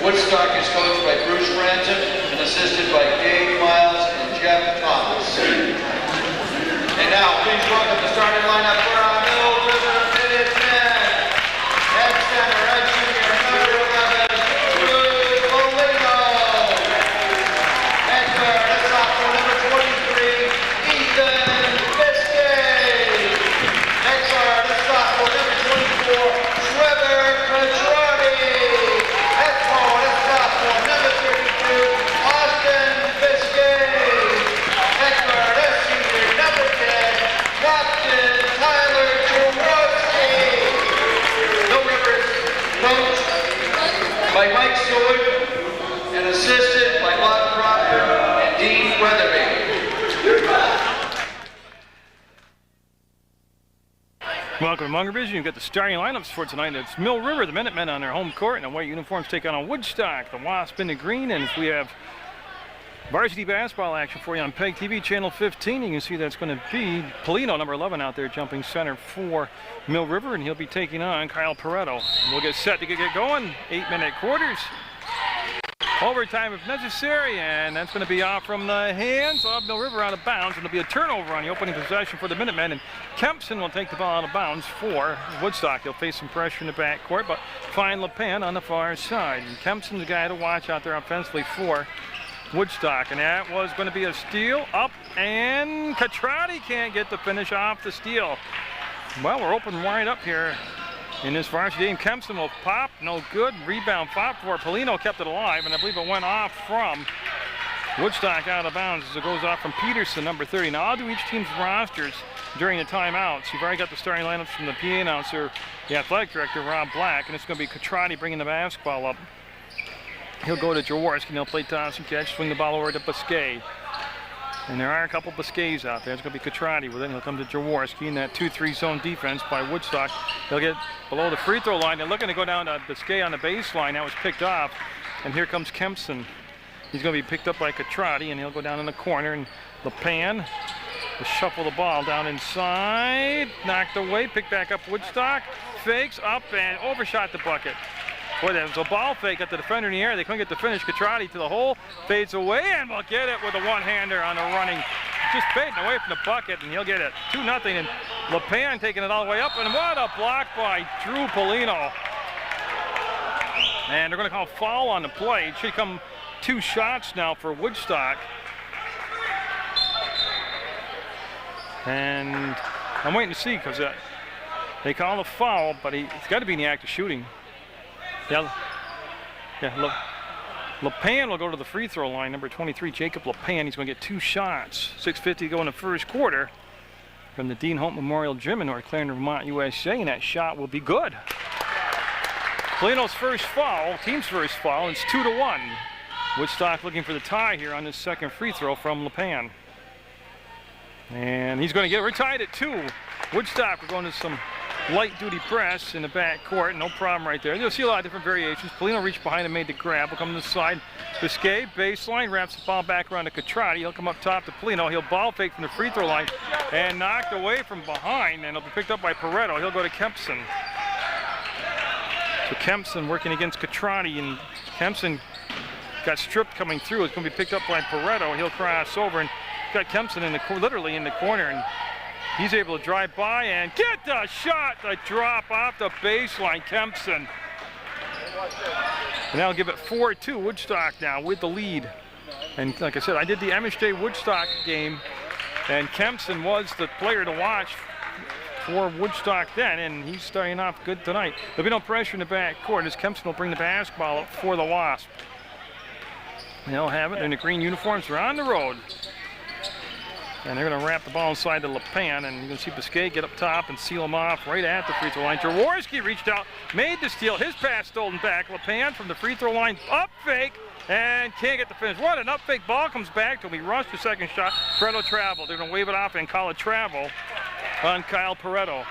Woodstock is coached by Bruce Ransom and assisted by Dave Miles and Jeff Thomas. And now, please welcome the starting lineup for our Mill River Minutemen. At center, at junior, number 11, Bruce Polino. At guard, at sophomore, number 23, Ethan Biscay. At guard, at sophomore, number 24, Trevor Petrati. At guard, at sophomore, number 32, Austin Biscay. At guard, at senior, number 10, Captain Tyler Jaworski. Mill River's coached by Mike Seward and assisted by Bob Proctor and Dean Weatherby. Welcome to Munger Vision. You've got the starting lineups for tonight. It's Mill River, the Minutemen on their home court, and the white uniforms take on Woodstock, the Wasp in the green, and we have varsity basketball action for you on PEGTV channel 15. You can see that's going to be Polino, number 11, out there jumping center for Mill River, and he'll be taking on Kyle Pareto. And we'll get set to get going. 8-minute quarters. Overtime if necessary, and that's going to be off from the hands of Mill River out of bounds, and there'll be a turnover on the opening possession for the Minutemen, and Kempson will take the ball out of bounds for Woodstock. He'll face some pressure in the backcourt, but find LePan on the far side. And Kempson's the guy to watch out there offensively for Woodstock, and that was going to be a steal up, and Catrati can't get the finish off the steal. Well, we're open wide up here in this varsity game. Kempson will pop, no good. Rebound pop for Polino, kept it alive, and I believe it went off from Woodstock out of bounds as it goes off from Peterson, number 30. Now I'll do each team's rosters during the timeouts. You've already got the starting lineups from the PA announcer, the athletic director, Rob Black, and it's going to be Catrati bringing the basketball up. He'll go to Jaworski, and he'll play toss and catch, swing the ball over to Biscay. And there are a couple Biscays out there. It's going to be Catrati with it. He'll come to Jaworski in that 2-3 zone defense by Woodstock. He'll get below the free throw line. They're looking to go down to Biscay on the baseline. That was picked off. And here comes Kempson. He's going to be picked up by Catrati, and he'll go down in the corner. And LePan will shuffle the ball down inside. Knocked away. Picked back up Woodstock. Fakes up and overshot the bucket. Boy, that was a ball fake at the defender in the air. They couldn't get the finish. Catrati to the hole, fades away, and will get it with a one-hander on the running. Just fading away from the bucket, and he'll get it. 2-0, and LePan taking it all the way up, and what a block by Drew Polino. And they're going to call foul on the play. It should come 2 shots now for Woodstock. And I'm waiting to see because they call a foul, but he's got to be in the act of shooting. LePan will go to the free throw line, number 23, Jacob LePan. He's going to get 2 shots. 6:50 to go in the first quarter from the Dean Holt Memorial Gym in North Clarendon, Vermont, USA, and that shot will be good. Polino's first foul, team's first foul, it's 2-1. Woodstock looking for the tie here on this second free throw from LePan. And he's going to get it. We're tied at 2. Woodstock, we're going to some light-duty press in the back court, no problem right there. You'll see a lot of different variations. Polino reached behind and made the grab. Will come to the side. Biscay, baseline, wraps the ball back around to Catrati. He'll come up top to Polino. He'll ball fake from the free throw line and knocked away from behind, and it'll be picked up by Pareto. He'll go to Kempson. So Kempson working against Catrati, and Kempson got stripped coming through. It's going to be picked up by Pareto. He'll cross over and got Kempson in the literally in the corner, and he's able to drive by and get the shot, the drop off the baseline, Kempson. And that'll give it 4-2, Woodstock now with the lead. And like I said, I did the Amish Woodstock game, and Kempson was the player to watch for Woodstock then, and he's starting off good tonight. There'll be no pressure in the back court as Kempson will bring the basketball up for the Wasp. And they'll have it in the green uniforms. They're on the road. And they're going to wrap the ball inside to LePan, and you can see Biscay get up top and seal him off right at the free throw line. Jaworski reached out, made the steal. His pass stolen back. LePan from the free throw line, up fake, and can't get the finish. What an up fake. Ball comes back till we rush the second shot. Pareto travel. They're going to wave it off and call it travel on Kyle Pareto.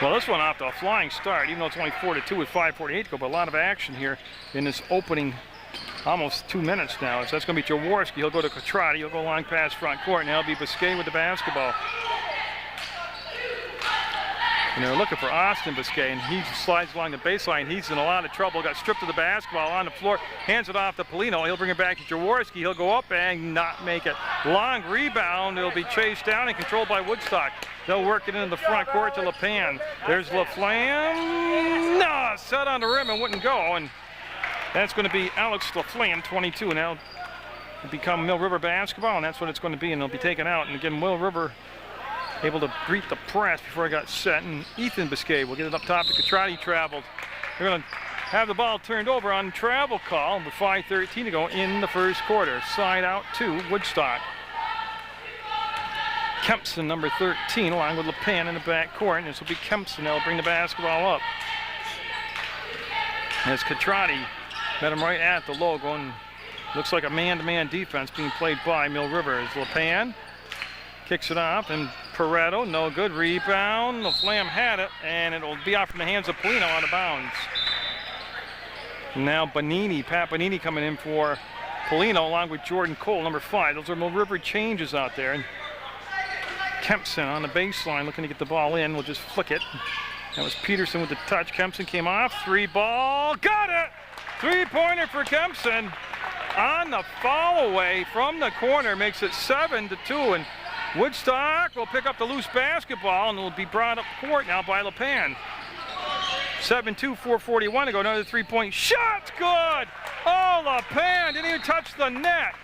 Well, this one off to a flying start, even though it's only 4-2 with 5:48 to go, but a lot of action here in this opening almost 2 minutes now. So that's going to be Jaworski. He'll go to Catrati. He'll go long past front court, and that'll be Biscay with the basketball. And they're looking for Austin Biscay, and he slides along the baseline. He's in a lot of trouble. Got stripped of the basketball on the floor. Hands it off to Polino. He'll bring it back to Jaworski. He'll go up and not make it. Long rebound. It'll be chased down and controlled by Woodstock. They'll work it into the front court to LaPan. There's LaFlamme. No, set on the rim and wouldn't go. And that's going to be Alex LaFlamme, 22. And now it'll become Mill River basketball, and that's what it's going to be. And it'll be taken out. And again, Mill River able to beat the press before it got set, and Ethan Biscay will get it up top to Catrati. Traveled. They're going to have the ball turned over on travel call with 5:13 to go in the first quarter. Side out to Woodstock. Kempson, number 13, along with LaPan in the back court, and this will be Kempson. They'll bring the basketball up. As Catrati met him right at the logo, and looks like a man-to-man defense being played by Mill River. As LaPan kicks it off, and Pareto, no good. Rebound. LaFlamme had it, and it'll be off from the hands of Polino out of bounds. Now Bonini, Pat Bonini coming in for Polino along with Jordan Cole, number 5. Those are Mill River changes out there. And Kempson on the baseline looking to get the ball in. We'll just flick it. That was Peterson with the touch. Kempson came off. 3-ball. Got it! 3-pointer for Kempson on the follow away from the corner. Makes it 7-2. And Woodstock will pick up the loose basketball, and it will be brought up court now by LaPan. 7-2, 4:41 to go. Another 3-point shot. Good. Oh, LaPan didn't even touch the net.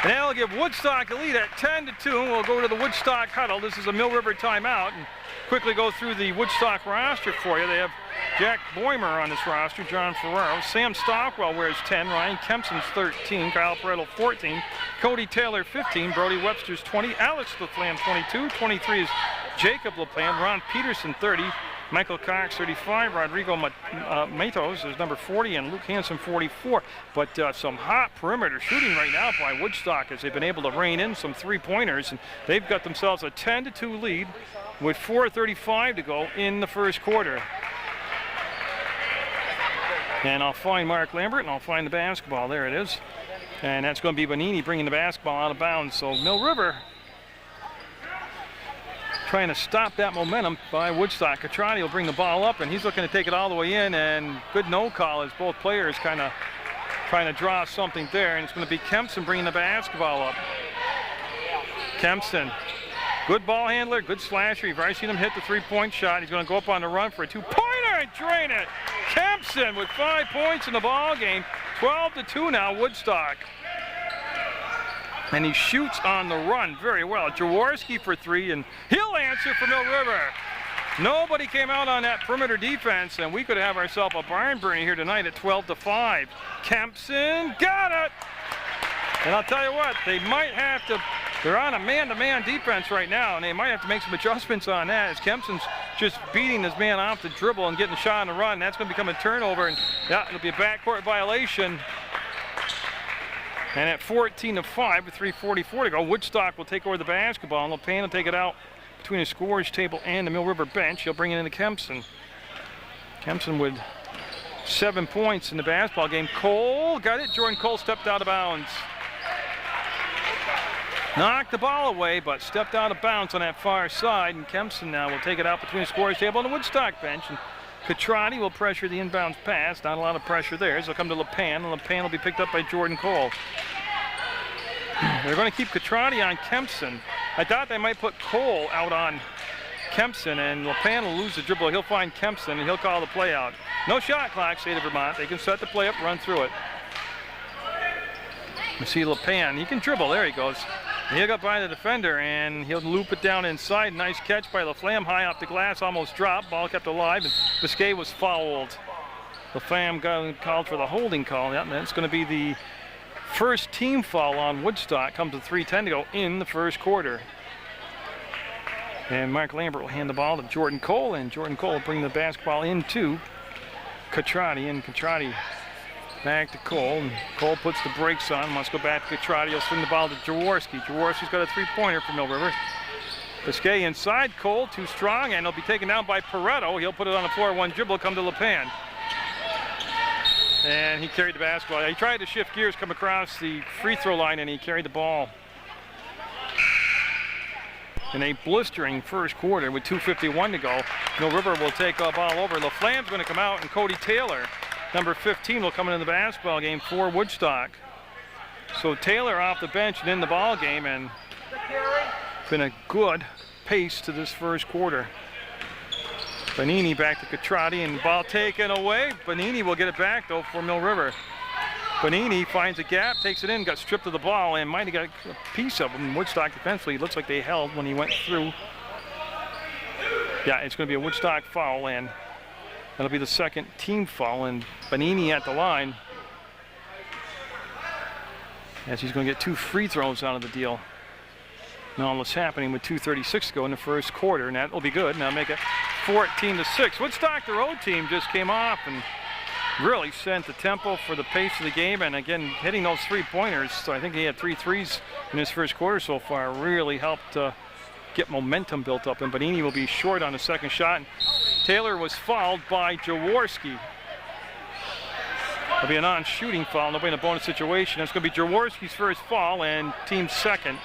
And that'll give Woodstock a lead at 10-2. And we'll go to the Woodstock huddle. This is a Mill River timeout. And quickly go through the Woodstock roster for you. They have Jack Boimer on this roster, John Ferraro. Sam Stockwell wears 10, Ryan Kempson's 13, Kyle Pareto 14, Cody Taylor 15, Brody Webster's 20, Alex LaFlamme 22, 23 is Jacob LaPan, Ron Peterson 30, Michael Cox 35, Rodrigo Matos is number 40, and Luke Hansen 44. But some hot perimeter shooting right now by Woodstock as they've been able to rein in some 3-pointers, and they've got themselves a 10-2 lead with 4:35 to go in the first quarter. And I'll find Mark Lambert, and I'll find the basketball. There it is. And that's going to be Bonini bringing the basketball out of bounds. So Mill River trying to stop that momentum by Woodstock. Catrati will bring the ball up, and he's looking to take it all the way in. And good no call as both players kind of trying to draw something there. And it's going to be Kempson bringing the basketball up. Kempson, good ball handler, good slasher. You've already seen him hit the 3-point shot. He's going to go up on the run for a 2-pointer and drain it. Kempson with 5 points in the ball game. 12-2 now, Woodstock. And he shoots on the run very well. Jaworski for 3, and he'll answer for Mill River. Nobody came out on that perimeter defense, and we could have ourselves a barn burner here tonight at 12-5. Kempson got it. And I'll tell you what, they might have to, they're on a man-to-man defense right now, and they might have to make some adjustments on that as Kempson's just beating his man off the dribble and getting a shot on the run. That's going to become a turnover, and yeah, it'll be a backcourt violation. And at 14-5 with 3:44 to go, Woodstock will take over the basketball, and LaPan will take it out between the scorer's table and the Mill River bench. He'll bring it into Kempson. Kempson with 7 points in the basketball game. Cole got it. Jordan Cole stepped out of bounds. Knocked the ball away, but stepped out of bounds on that far side, and Kempson now will take it out between the scorer's table and the Woodstock bench. And Catrati will pressure the inbounds pass. Not a lot of pressure there. So they'll come to LaPan, and LaPan will be picked up by Jordan Cole. They're going to keep Catrati on Kempson. I thought they might put Cole out on Kempson, and LaPan will lose the dribble. He'll find Kempson, and he'll call the play out. No shot clock, state of Vermont. They can set the play up, run through it. You see LaPan. He can dribble. There he goes. He'll go by the defender, and he'll loop it down inside. Nice catch by LaFlamme, high off the glass, almost dropped. Ball kept alive, and Biscay was fouled. LaFlamme got called for the holding call. Yeah, and that's going to be the first team foul on Woodstock. Comes to 3:10 to go in the first quarter. And Mark Lambert will hand the ball to Jordan Cole, and Jordan Cole will bring the basketball into Catrati, and Catrati back to Cole, and Cole puts the brakes on, wants to go back to Catrati. He'll swing the ball to Jaworski. Jaworski's got a 3-pointer for Mill River. Biscay inside, Cole too strong, and he'll be taken down by Pareto. He'll put it on the floor, 1 dribble, come to LaPan. And he carried the basketball. He tried to shift gears, come across the free throw line, and he carried the ball. in a blistering first quarter with 2:51 to go. Mill River will take a ball over. LaFlamme's going to come out, and Cody Taylor, number 15, will come into the basketball game for Woodstock. So Taylor off the bench and in the ball game, and been a good pace to this first quarter. Bonini back to Catrati, and ball taken away. Bonini will get it back though for Mill River. Bonini finds a gap, takes it in, got stripped of the ball, and might have got a piece of him. Woodstock defensively, looks like they held when he went through. Yeah, it's going to be a Woodstock foul, and that'll be the second team foul, and Bonini at the line, as he's going to get 2 free throws out of the deal. Now what's happening with 2:36 to go in the first quarter, and that will be good. Now make it 14-6. Woodstock, the road team, just came off and really sent the tempo for the pace of the game, and again, hitting those 3-pointers. So I think he had 3 threes in his first quarter so far. Really helped get momentum built up, and Bonini will be short on the second shot. And Taylor was fouled by Jaworski. It'll be a non-shooting foul, nobody in a bonus situation. It's going to be Jaworski's first foul and team second.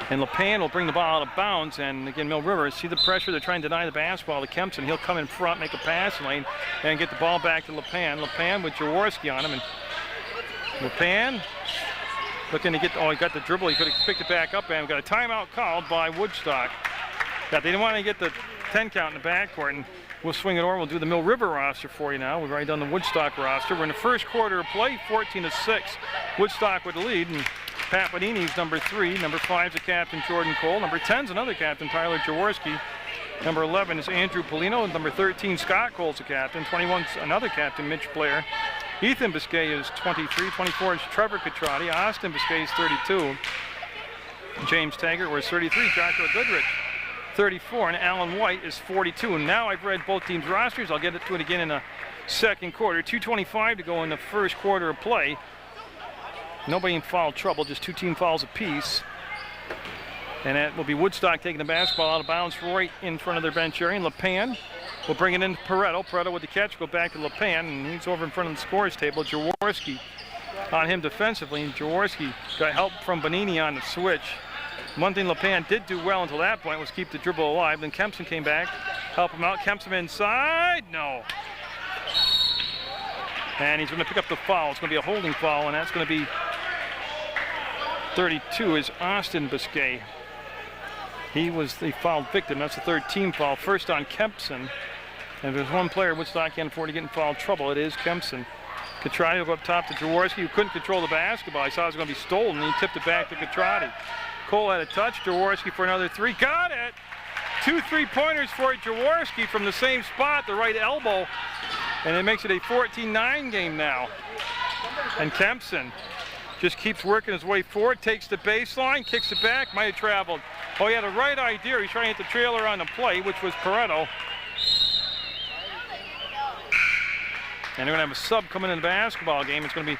And LePan will bring the ball out of bounds, and again, Mill River, see the pressure, they're trying to deny the basketball to Kempson. He'll come in front, make a pass lane, and get the ball back to LePan. LePan with Jaworski on him, and LePan looking to get, oh, he got the dribble, he could have picked it back up, and got a timeout called by Woodstock. Yeah, they didn't want to get the 10 count in the backcourt, and we'll swing it over. We'll do the Mill River roster for you now. We've already done the Woodstock roster. We're in the first quarter of play, 14-6. Woodstock with the lead, and Pat Bonini's number 3. Number 5 is the captain, Jordan Cole. Number 10 is another captain, Tyler Jaworski. Number 11 is Andrew Polino. Number 13, Scott Cole's the captain. 21 is another captain, Mitch Blair. Ethan Biscay is 23. 24 is Trevor Catrati. Austin Biscay is 32. James Taggart was 33. Joshua Goodrich, 34. And Alan White is 42. And now I've read both teams' rosters. I'll get to it again in the second quarter. 2:25 to go in the first quarter of play. Nobody in foul trouble, just 2 team fouls apiece. And that will be Woodstock taking the basketball out of bounds right in front of their bench area. And LePan will bring it into Pareto. Pareto with the catch, go back to LePan, and he's over in front of the scorers table. Jaworski on him defensively, and Jaworski got help from Bonini on the switch. One thing LePan did do well until that point was keep the dribble alive. Then Kempson came back, help him out. Kempson inside, no. And he's going to pick up the foul. It's going to be a holding foul, and that's going to be 32 is Austin Biscay. He was the foul victim. That's the 3rd team foul. First on Kempson. And if there's one player Woodstock can't afford to get in foul trouble, it is Kempson. Catrati will go up top to Jaworski, who couldn't control the basketball. He saw it was going to be stolen, and he tipped it back to Catrati. Cole had a touch. Jaworski for another 3. Got it! 2 3-pointers for Jaworski from the same spot, the right elbow. And it makes it a 14-9 game now. And Kempson just keeps working his way forward, takes the baseline, kicks it back, might have traveled. Oh, he had a right idea. He's trying to hit the trailer on the play, which was Pareto. And they're going to have a sub coming in the basketball game. It's going to be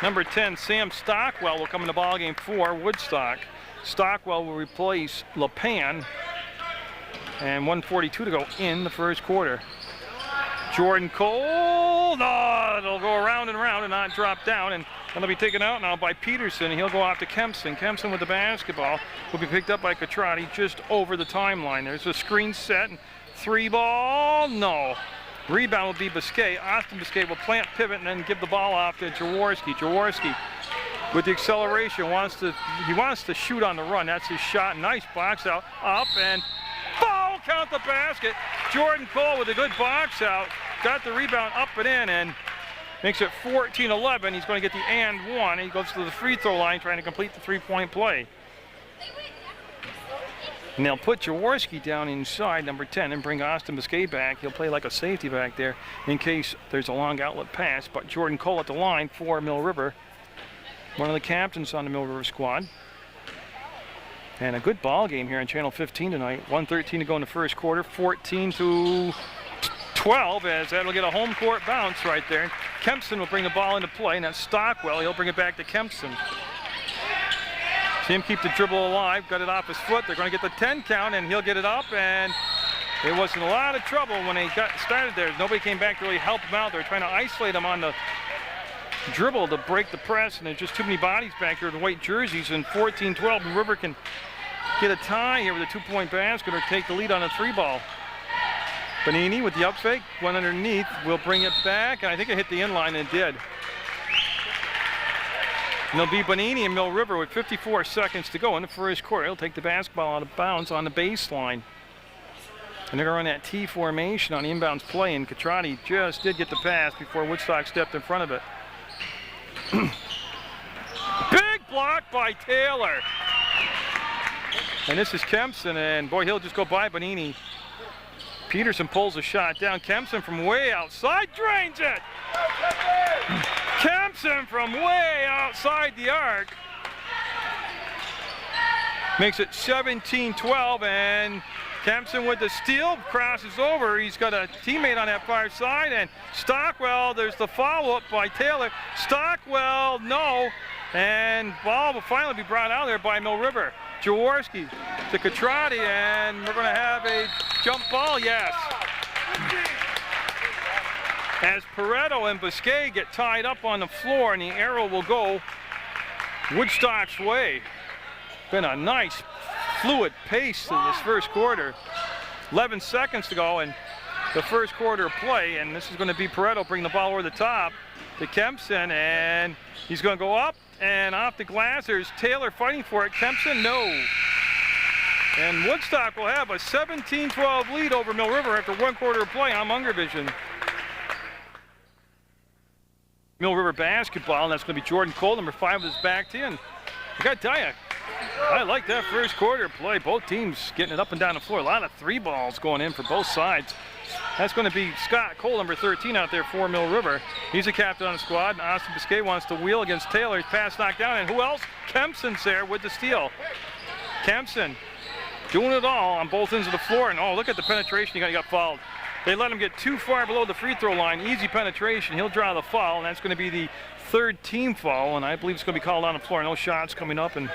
number 10, Sam Stockwell will come in the ball game for Woodstock. Stockwell will replace LePan. And 1:42 to go in the first quarter. Jordan Cole, no, it'll go around and around and not drop down, and it'll be taken out now by Peterson. He'll go off to Kempson. Kempson with the basketball will be picked up by Catrati just over the timeline. There's a screen set, and 3 ball, no. Rebound will be Biscay. Austin Biscay will plant, pivot, and then give the ball off to Jaworski. Jaworski with the acceleration wants to shoot on the run. That's his shot. Nice box out, up, and foul, count the basket. Jordan Cole with a good box out. Got the rebound up and in, and makes it 14-11. He's going to get the and one. He goes to the free throw line trying to complete the 3-point play. And they'll put Jaworski down inside, number 10, and bring Austin Biscay back. He'll play like a safety back there in case there's a long outlet pass. But Jordan Cole at the line for Mill River, one of the captains on the Mill River squad. And a good ball game here on Channel 15 tonight. 1:13 to go in the first quarter, 14-12, as that'll get a home court bounce right there. Kempson will bring the ball into play, and that's Stockwell. He'll bring it back to Kempson. See him keep the dribble alive, got it off his foot. They're going to get the 10 count, and he'll get it up, and it was in a lot of trouble when they got started there. Nobody came back to really help him out. They were trying to isolate him on the dribble to break the press, and there's just too many bodies back here in white jerseys. And 14-12, the River can get a tie here with a 2-point basket or take the lead on a 3-ball. Bonini with the up fake, went underneath, will bring it back, and I think it hit the inline, and it did. And it'll be Bonini and Mill River with 54 seconds to go in the first quarter. He'll take the basketball out of bounds on the baseline. And they're going to run that T formation on the inbounds play, and Catrati just did get the pass before Woodstock stepped in front of it. Big block by Taylor. And this is Kempson, and boy, he'll just go by Bonini. Peterson pulls a shot down. Kempson from way outside drains it. Kempson from way outside the arc. Makes it 17-12, and Kempson with the steal, crosses over. He's got a teammate on that far side, and Stockwell, there's the follow-up by Taylor. Stockwell, no, and ball will finally be brought out there by Mill River. Jaworski to Catrati, and we're going to have a jump ball, yes. As Pareto and Biscay get tied up on the floor, and the arrow will go Woodstock's way. Been a nice fluid pace in this first quarter. 11 seconds to go in the first quarter of play, and this is going to be Pareto bringing the ball over the top to Kempson, and he's going to go up and off the glass. There's Taylor fighting for it. Kempson, no. And Woodstock will have a 17-12 lead over Mill River after 1 quarter of play on Munger Vision. Mill River basketball, and that's going to be Jordan Cole, number 5 with his back to you. And I got to tell you, I like that first quarter play. Both teams getting it up and down the floor. A lot of 3 balls going in for both sides. That's going to be Scott Cole, number 13, out there for Mill River. He's a captain on the squad, and Austin Biscay wants to wheel against Taylor. His pass knocked down, and who else? Kempson's there with the steal. Kempson doing it all on both ends of the floor, and oh, look at the penetration. He got fouled. They let him get too far below the free throw line. Easy penetration. He'll draw the foul, and that's going to be the 3rd team foul, and I believe it's going to be called on the floor. No shots coming up, and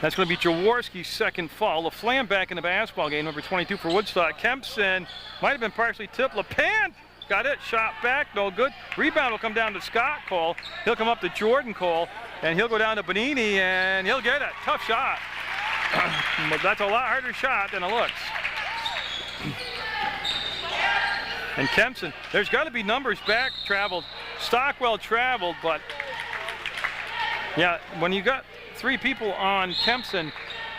that's going to be Jaworski's 2nd foul. LaFlamme back in the basketball game, number 22 for Woodstock. Kempson might have been partially tipped. LePan got it, shot back, no good. Rebound will come down to Scott Cole. He'll come up to Jordan Cole, and he'll go down to Bonini, and he'll get it. Tough shot. But that's a lot harder shot than it looks. And Kempson, there's got to be numbers back traveled. Stockwell traveled, but yeah, when you got 3 people on Kempson,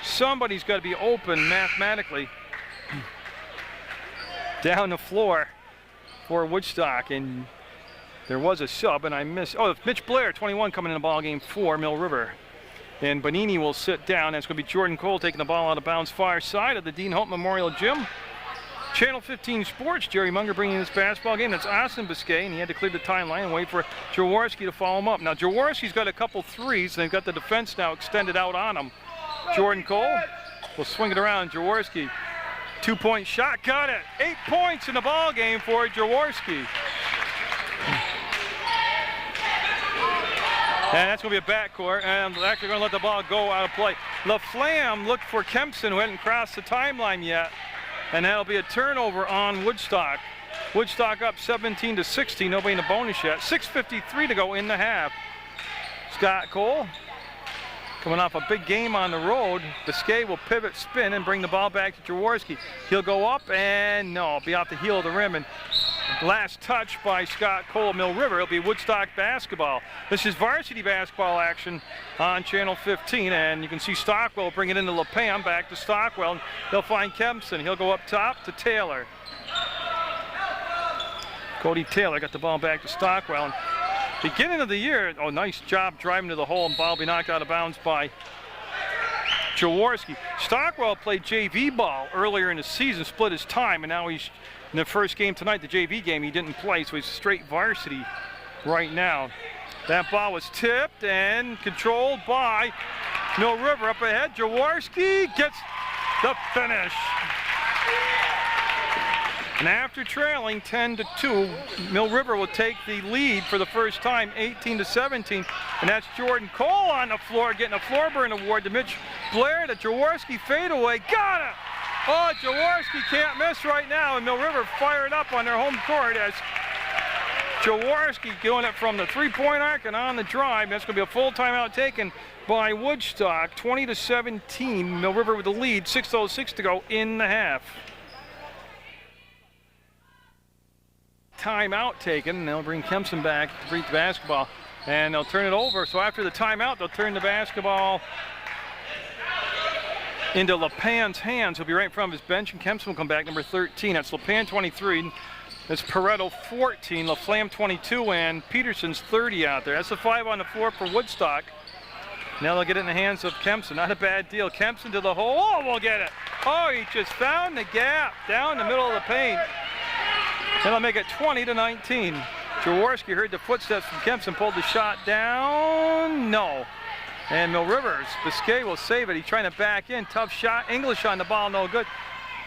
somebody's got to be open mathematically. Down the floor for Woodstock, and there was a sub, and I missed. Oh, Mitch Blair, 21, coming in the ball game for Mill River. And Bonini will sit down. That's going to be Jordan Cole taking the ball out of bounds far side of the Dean Hope Memorial Gym. Channel 15 Sports, Jerry Munger bringing this basketball game. That's Austin Biscay, and he had to clear the timeline and wait for Jaworski to follow him up. Now, Jaworski's got a couple threes, and they've got the defense now extended out on him. Jordan Cole will swing it around. Jaworski, 2-point shot, got it. 8 points in the ball game for Jaworski. And that's going to be a backcourt, and they're actually going to let the ball go out of play. LaFlamme looked for Kempson, who hadn't crossed the timeline yet, and that'll be a turnover on Woodstock. Woodstock up 17-16, nobody in the bonus yet. 6:53 to go in the half. Scott Cole coming off a big game on the road. Biscay will pivot, spin, and bring the ball back to Jaworski. He'll go up, and no, be off the heel of the rim, and last touch by Scott Cole, Mill River. It'll be Woodstock basketball. This is varsity basketball action on Channel 15, and you can see Stockwell bring it into LePam, back to Stockwell. They'll find Kempson. He'll go up top to Taylor. Cody Taylor got the ball back to Stockwell. And beginning of the year, oh, nice job driving to the hole, and ball be knocked out of bounds by Jaworski. Stockwell played JV ball earlier in the season, split his time, and now he's in the first game tonight, the JV game, he didn't play, so he's straight varsity right now. That ball was tipped and controlled by Mill River. Up ahead, Jaworski gets the finish. And after trailing 10-2, Mill River will take the lead for the first time, 18-17. And that's Jordan Cole on the floor, getting a floor burn award to Mitch Blair. The Jaworski fadeaway, got it! Oh, Jaworski can't miss right now, and Mill River fired up on their home court as Jaworski doing it from the three-point arc and on the drive. That's going to be a full timeout taken by Woodstock. 20-17. Mill River with the lead. 6:06 to go in the half. Timeout taken, and they'll bring Kempson back to bring the basketball, and they'll turn it over. So after the timeout, they'll turn the basketball into LePan's hands. He'll be right in front of his bench, and Kempson will come back, number 13. That's LePan 23. That's Pareto 14, LaFlamme 22, and Peterson's 30 out there. That's the 5 on the floor for Woodstock. Now they'll get it in the hands of Kempson. Not a bad deal. Kempson to the hole. Oh, we'll get it. Oh, he just found the gap down the middle of the paint. And they'll make it 20-19. Jaworski heard the footsteps from Kempson, pulled the shot down. No. And Mill Rivers, Biscay will save it. He's trying to back in. Tough shot. English on the ball, no good.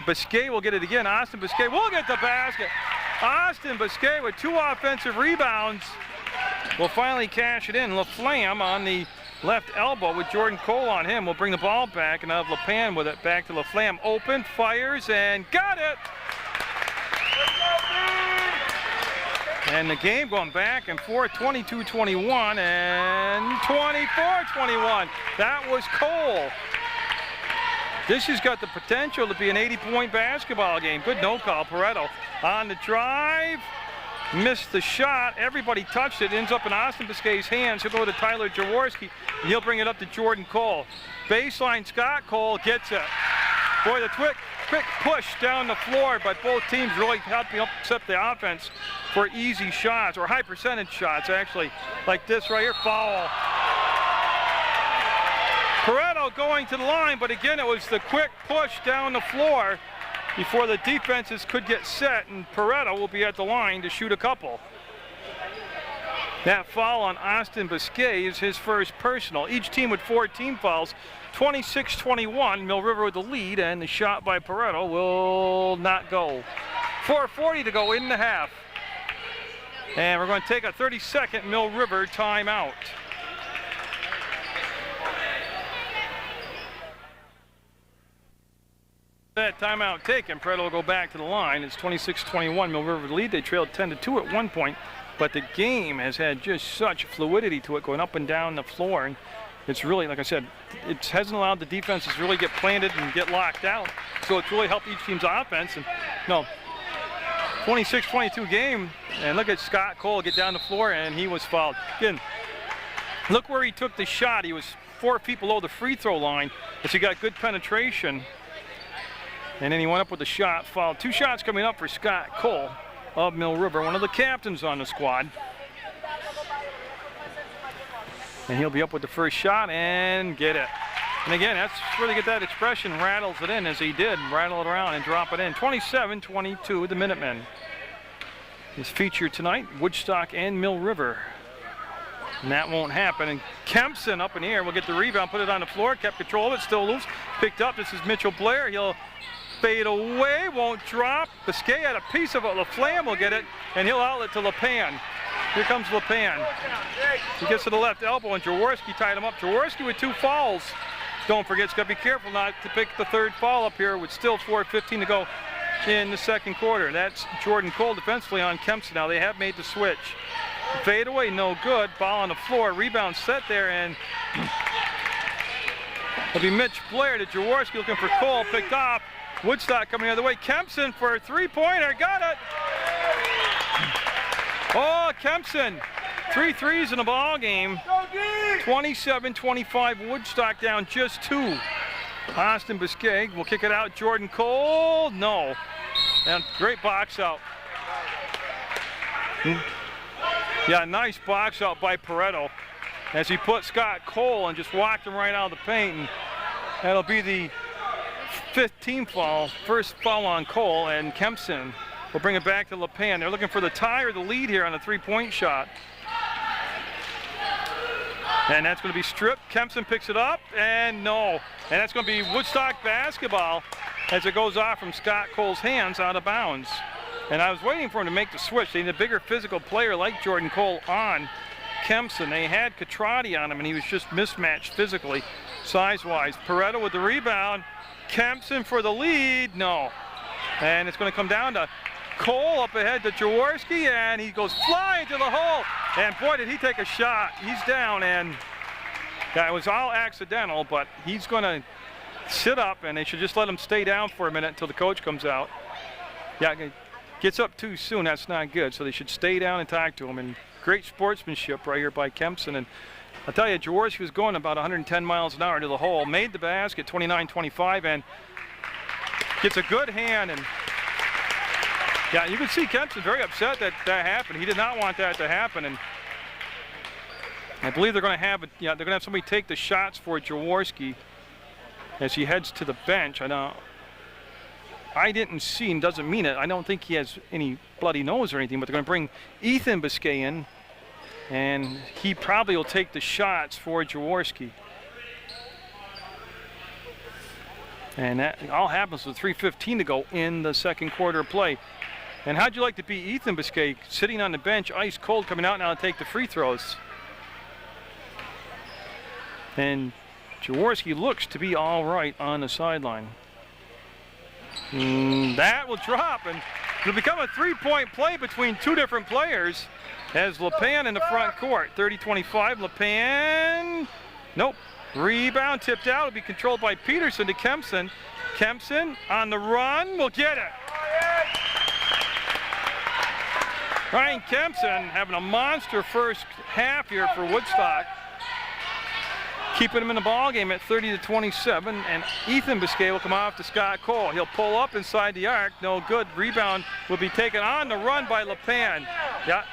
Biscay will get it again. Austin Biscay will get the basket. Austin Biscay with 2 offensive rebounds will finally cash it in. LaFlamme on the left elbow with Jordan Cole on him. Will bring the ball back, and I'll have LePan with it back to LaFlamme. Open, fires, and got it. And the game going back and forth, 22-21 and 24-21. That was Cole. This has got the potential to be an 80-point basketball game. Good no call. Pareto on the drive. Missed the shot. Everybody touched it. Ends up in Austin Biscay's hands. He'll go to Tyler Jaworski, and he'll bring it up to Jordan Cole. Baseline, Scott Cole gets it. Boy, the quick push down the floor by both teams really helped me upset the offense for easy shots, or high percentage shots, actually. Like this right here, foul. Pareto going to the line, but again, it was the quick push down the floor before the defenses could get set, and Pareto will be at the line to shoot a couple. That foul on Austin Biscay is his first personal. Each team with 4 team fouls. 26-21, Mill River with the lead, and the shot by Pareto will not go. 4:40 to go in the half. And we're going to take a 30-second Mill River timeout. That timeout taken, Pareto will go back to the line. It's 26-21, Mill River with the lead. They trailed 10-2 at one point, but the game has had just such fluidity to it, going up and down the floor. And it's really, like I said, it hasn't allowed the defenses to really get planted and get locked out. So it's really helped each team's offense. And no, 26-22 game. And look at Scott Cole get down the floor, and he was fouled. Again, look where he took the shot. He was 4 feet below the free throw line, as he got good penetration. And then he went up with the shot, fouled. 2 shots coming up for Scott Cole of Mill River, one of the captains on the squad. And he'll be up with the first shot and get it. And again, that's where they get that expression, rattles it in, as he did, rattle it around and drop it in. 27-22, the Minutemen. His feature tonight, Woodstock and Mill River. And that won't happen. And Kempson up in the air will get the rebound, put it on the floor, kept control of it, still loose. Picked up, this is Mitchell Blair. He'll fade away, won't drop. Biscay had a piece of it. LaFlamme will get it, and he'll outlet to LePan. Here comes LePan. He gets to the left elbow, and Jaworski tied him up. Jaworski with 2 fouls. Don't forget, he's got to be careful not to pick the 3rd foul up here with still 4:15 to go in the 2nd quarter. That's Jordan Cole defensively on Kempson. Now they have made the switch. Fade away, no good. Ball on the floor, rebound set there, and it'll be Mitch Blair to Jaworski looking for Cole, picked off. Woodstock coming the other way. Kempson for a 3-pointer, got it. Oh, Kempson, 3 threes in the ball game. 27-25, Woodstock down just 2. Austin Biscay will kick it out. Jordan Cole, no. And great box out. Yeah, nice box out by Pareto as he put Scott Cole and just walked him right out of the paint. And that'll be the 5th team foul, first foul on Cole, and Kempson will bring it back to LePan. They're looking for the tie or the lead here on a 3-point shot. And that's going to be stripped. Kempson picks it up, and no. And that's going to be Woodstock basketball as it goes off from Scott Cole's hands out of bounds. And I was waiting for him to make the switch. They need a bigger physical player like Jordan Cole on Kempson. They had Catrati on him, and he was just mismatched physically, size-wise. Pareto with the rebound. Kempson for the lead, no. And it's going to come down to Cole up ahead to Jaworski, and he goes flying to the hole. And boy, did he take a shot. He's down, and that was all accidental, but he's going to sit up, and they should just let him stay down for a minute until the coach comes out. Yeah, gets up too soon, that's not good, so they should stay down and talk to him. And great sportsmanship right here by Kempson. And I'll tell you, Jaworski was going about 110 miles an hour to the hole, made the basket 29-25, and gets a good hand. And yeah, you can see Kempson very upset that that happened. He did not want that to happen. And I believe they're going to have they're going to have somebody take the shots for Jaworski as he heads to the bench. I didn't see, and doesn't mean it. I don't think he has any bloody nose or anything, but they're going to bring Ethan Biscay in, and he probably will take the shots for Jaworski. And that all happens with 3:15 to go in the second quarter of play. And how'd you like to be Ethan Biscay sitting on the bench, ice cold, coming out now to take the free throws? And Jaworski looks to be all right on the sideline. That will drop, and it'll become a three-point play between two different players as LePan in the front court. 30-25, LePan, nope. Rebound tipped out, it'll be controlled by Peterson to Kempson. Kempson on the run, will get it. Ryan Kempson having a monster first half here for Woodstock, keeping him in the ball game at 30-27, and Ethan Biscay will come off to Scott Cole. He'll pull up inside the arc, no good. Rebound will be taken on the run by LePan. Yeah,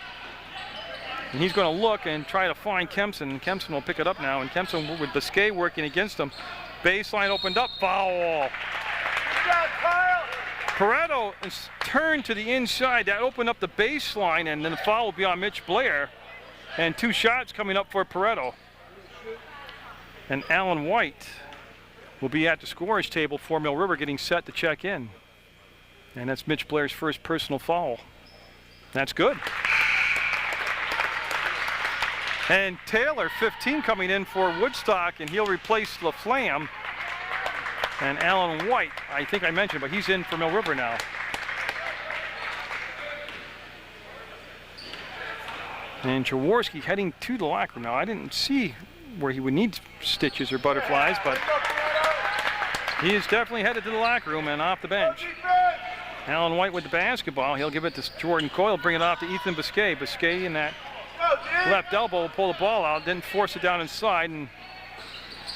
and he's going to look and try to find Kempson. Kempson will pick it up now, and Kempson with Biscay working against him. Baseline opened up, foul. Pareto is turned to the inside. That opened up the baseline, and then the foul will be on Mitch Blair. And two shots coming up for Pareto. And Alan White will be at the scorer's table for Mill River, getting set to check in. And that's Mitch Blair's first personal foul. That's good. And Taylor, 15, coming in for Woodstock, and he'll replace LaFlamme. And Alan White, I think I mentioned, but he's in for Mill River now. And Jaworski heading to the locker room now. I didn't see where he would need stitches or butterflies, but he is definitely headed to the locker room and off the bench. Alan White with the basketball. He'll give it to Jordan Coyle, bring it off to Ethan Biscay. Biscay in that left elbow will pull the ball out, didn't force it down inside, and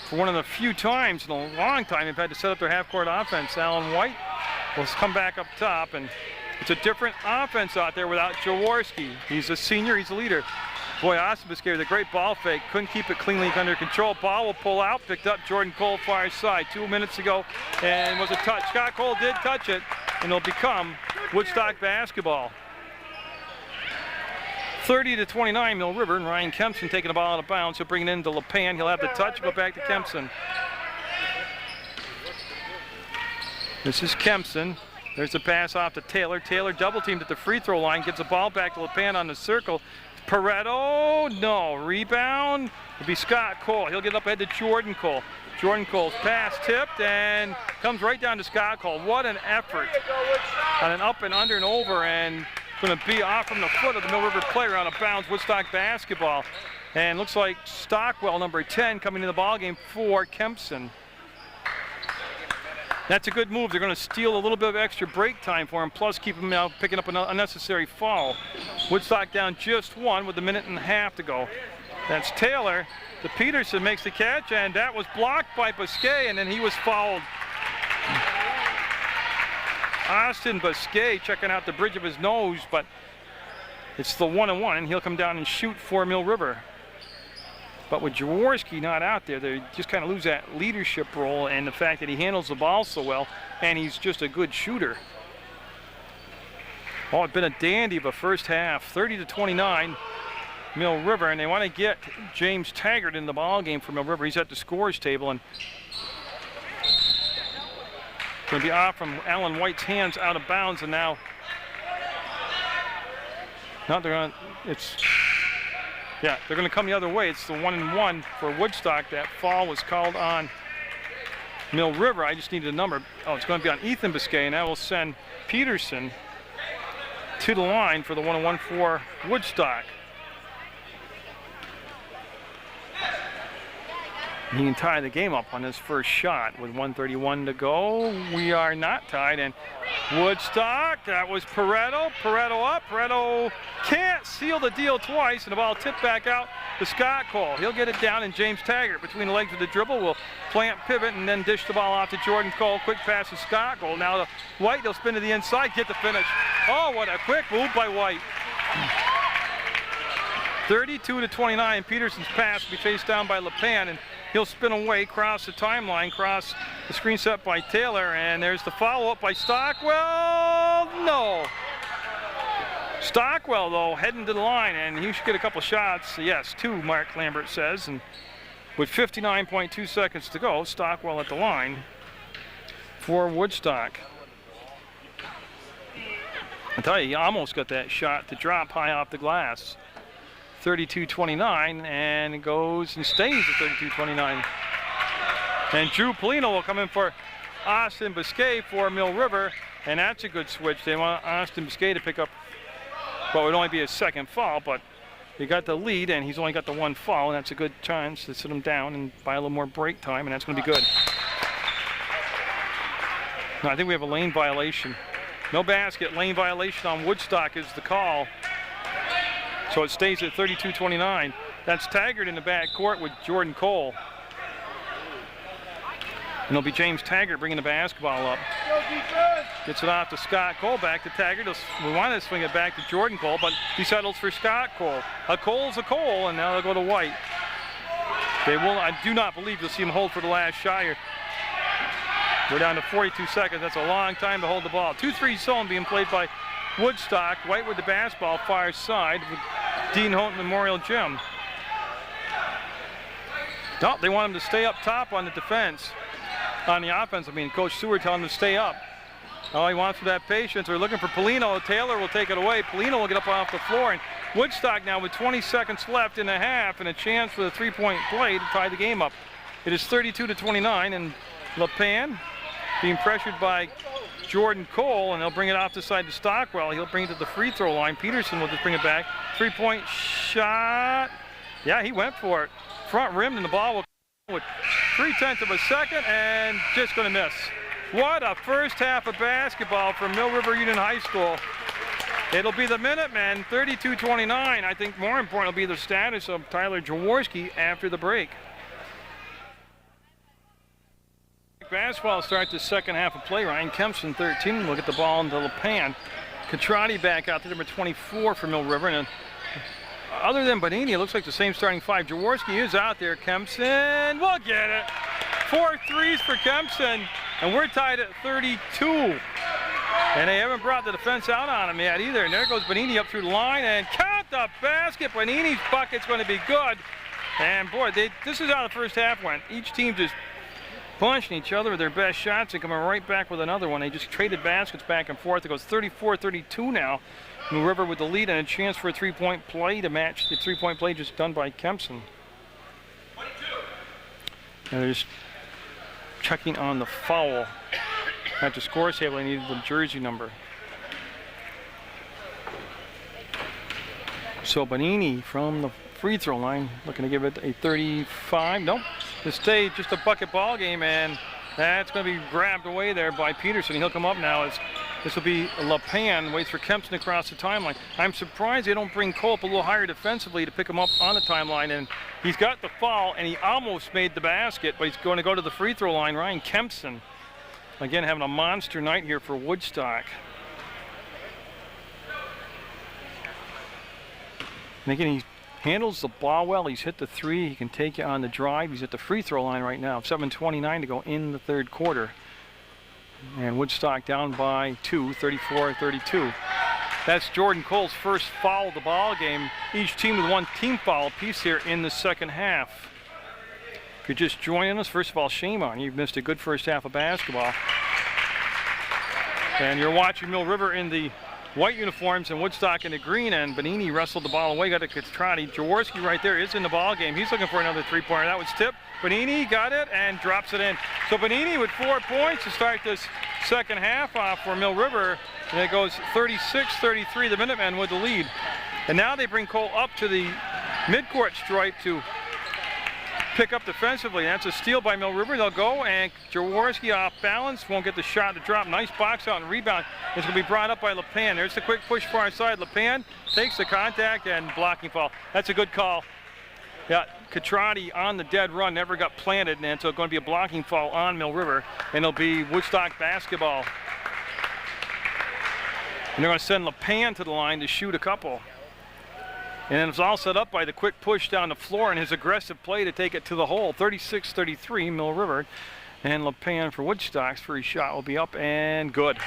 for one of the few times in a long time they've had to set up their half-court offense. Alan White will come back up top, and it's a different offense out there without Jaworski. He's a senior, he's a leader. Boy, Austin Biscay with a great ball fake, couldn't keep it cleanly under control. Ball will pull out, picked up Jordan Cole far side 2 minutes ago, and was a touch. Scott Cole did touch it, and it'll become Woodstock basketball. 30-29, Mill River, and Ryan Kempson taking the ball out of bounds. He'll bring it into LePan. He'll have the touch, go back to Kempson. This is Kempson. There's the pass off to Taylor. Taylor double teamed at the free throw line, gives the ball back to LePan on the circle. Pareto, no. Rebound, it'll be Scott Cole. He'll get up ahead to Jordan Cole. Jordan Cole's pass tipped and comes right down to Scott Cole. What an effort on an up and under and over, and going to be off from the foot of the Mill River player out of bounds. Woodstock basketball. And looks like Stockwell, number 10, coming in the ball game for Kempson. That's a good move. They're going to steal a little bit of extra break time for him, plus keep him out picking up an unnecessary foul. Woodstock down just one with a minute and a half to go. That's Taylor. The Peterson makes the catch, and that was blocked by Biscay, and then he was fouled. Austin Biscay checking out the bridge of his nose, but it's the 1-and-1, and he'll come down and shoot for Mill River. But with Jaworski not out there, they just kind of lose that leadership role and the fact that he handles the ball so well, and he's just a good shooter. Oh, it's been a dandy of a first half. 30-29, Mill River, and they want to get James Taggart in the ball game for Mill River. He's at the scorer's table, and going to be off from Alan White's hands, out of bounds, and now they're going to, they're going to come the other way. It's the 1-and-1 for Woodstock. That foul was called on Mill River. I just needed a number. Oh, it's going to be on Ethan Biscay, and that will send Peterson to the line for the 1-1 for Woodstock. He can tie the game up on his first shot with 1:31 to go. We are not tied, and Woodstock, that was Pareto. Pareto up. Pareto can't seal the deal twice, and the ball tipped back out to Scott Cole. He'll get it down, and James Taggart between the legs with the dribble will plant, pivot, and then dish the ball off to Jordan Cole. Quick pass to Scott Cole. Now the White, they'll spin to the inside, get the finish. Oh, what a quick move by White. 32-29. Peterson's pass will be chased down by LePan, and he'll spin away, cross the timeline, cross the screen set by Taylor, and there's the follow-up by Stockwell. No. Stockwell, though, heading to the line, and he should get a couple shots. Yes, 2, Mark Lambert says, and with 59.2 seconds to go, Stockwell at the line for Woodstock. I tell you, he almost got that shot to drop high off the glass. 32-29, and it goes and stays at 32-29. And Drew Polino will come in for Austin Biscay for Mill River, and that's a good switch. They want Austin Biscay to pick up what would only be his second foul, but he got the lead, and he's only got the 1 foul, and that's a good chance to sit him down and buy a little more break time, and that's going to be good. Now, I think we have a lane violation. No basket, lane violation on Woodstock is the call. So it stays at 32-29. That's Taggart in the back court with Jordan Cole. And it'll be James Taggart bringing the basketball up. Gets it off to Scott Cole, back to Taggart. We want to swing it back to Jordan Cole, but he settles for Scott Cole. A Cole's a Cole, and now they'll go to White. They will. I do not believe you'll see him hold for the last shot here. We're down to 42 seconds. That's a long time to hold the ball. 2-3 zone being played by Woodstock. White with the basketball, far side with Dean Houghton Memorial Gym. No, they want him to stay up top on the defense. On the offense, I mean, Coach Seward telling him to stay up. All he wants for that patience. They're looking for Polino. Taylor will take it away. Polino will get up off the floor. And Woodstock now with 20 seconds left in the half and a chance for the three-point play to tie the game up. It is 32-29, and LePan being pressured by Jordan Cole, and they'll bring it off the side to Stockwell. He'll bring it to the free throw line. Peterson will just bring it back. Three-point shot. Yeah, he went for it. Front rim, and the ball will come with 0.3 of a second, and just going to miss. What a first half of basketball from Mill River Union High School. It'll be the Minutemen, 32-29. I think more important will be the status of Tyler Jaworski after the break. Basketball starts the second half of play. Ryan Kempson, 13, will get the ball into LePan. Contrati back out to number 24 for Mill River. And other than Bonini, it looks like the same starting 5. Jaworski is out there. Kempson will get it. 4 threes for Kempson, and we're tied at 32. And they haven't brought the defense out on him yet either. And there goes Bonini up through the line, and count the basket. Bonini's bucket's going to be good. And boy, this is how the first half went. Each team just punching each other with their best shots and coming right back with another one. They just traded baskets back and forth. It goes 34-32 now. Mill River with the lead and a chance for a three-point play to match the three-point play just done by Kempson. And they're just checking on the foul. At the scores table, they needed the jersey number. So Bonini from the free throw line, looking to give it a 35. Nope. It stayed just a bucket ball game, and that's going to be grabbed away there by Peterson. He'll come up now as this will be LePan, waits for Kempson across the timeline. I'm surprised they don't bring Cole up a little higher defensively to pick him up on the timeline, and he's got the foul, and he almost made the basket, but he's going to go to the free throw line. Ryan Kempson, again, having a monster night here for Woodstock. And again, he handles the ball well. He's hit the three. He can take you on the drive. He's at the free throw line right now. 7:29 to go in the third quarter. And Woodstock down by 2, 34-32. That's Jordan Cole's first foul of the ball game. Each team with one team foul apiece here in the second half. If you're just joining us, first of all, shame on you. You've missed a good first half of basketball. And you're watching Mill River in the white uniforms and Woodstock in the green, and Bonini wrestled the ball away, got it to Contrati. Jaworski right there is in the ball game. He's looking for another three-pointer. That was tipped. Bonini got it and drops it in. So Bonini with 4 points to start this second half off for Mill River. and it goes 36-33, the Minutemen with the lead. And now they bring Cole up to the midcourt stripe to pick up defensively. That's a steal by Mill River. They'll go, and Jaworski off balance, won't get the shot to drop. Nice box out and rebound. It's going to be brought up by LePan. There's the quick push far side. LePan takes the contact and blocking foul. That's a good call. Yeah, Catrati on the dead run, never got planted, and so it's going to be a blocking foul on Mill River, and it'll be Woodstock basketball. And they're going to send LePan to the line to shoot a couple. And it's all set up by the quick push down the floor and his aggressive play to take it to the hole. 36-33, Mill River. And LePan for Woodstock's free shot will be up and good.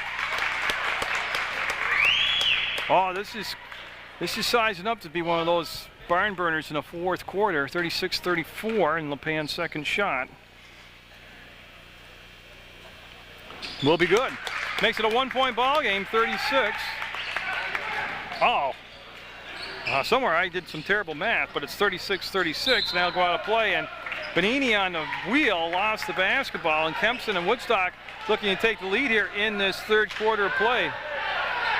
Oh, this is sizing up to be one of those barn burners in the fourth quarter. 36-34 and LePan's second shot. Will be good. Makes it a 1-point ball game, 36. Oh. Somewhere I did some terrible math, but it's 36-36. Now go out of play, and Benini on the wheel lost the basketball, and Kempson and Woodstock looking to take the lead here in this third quarter of play.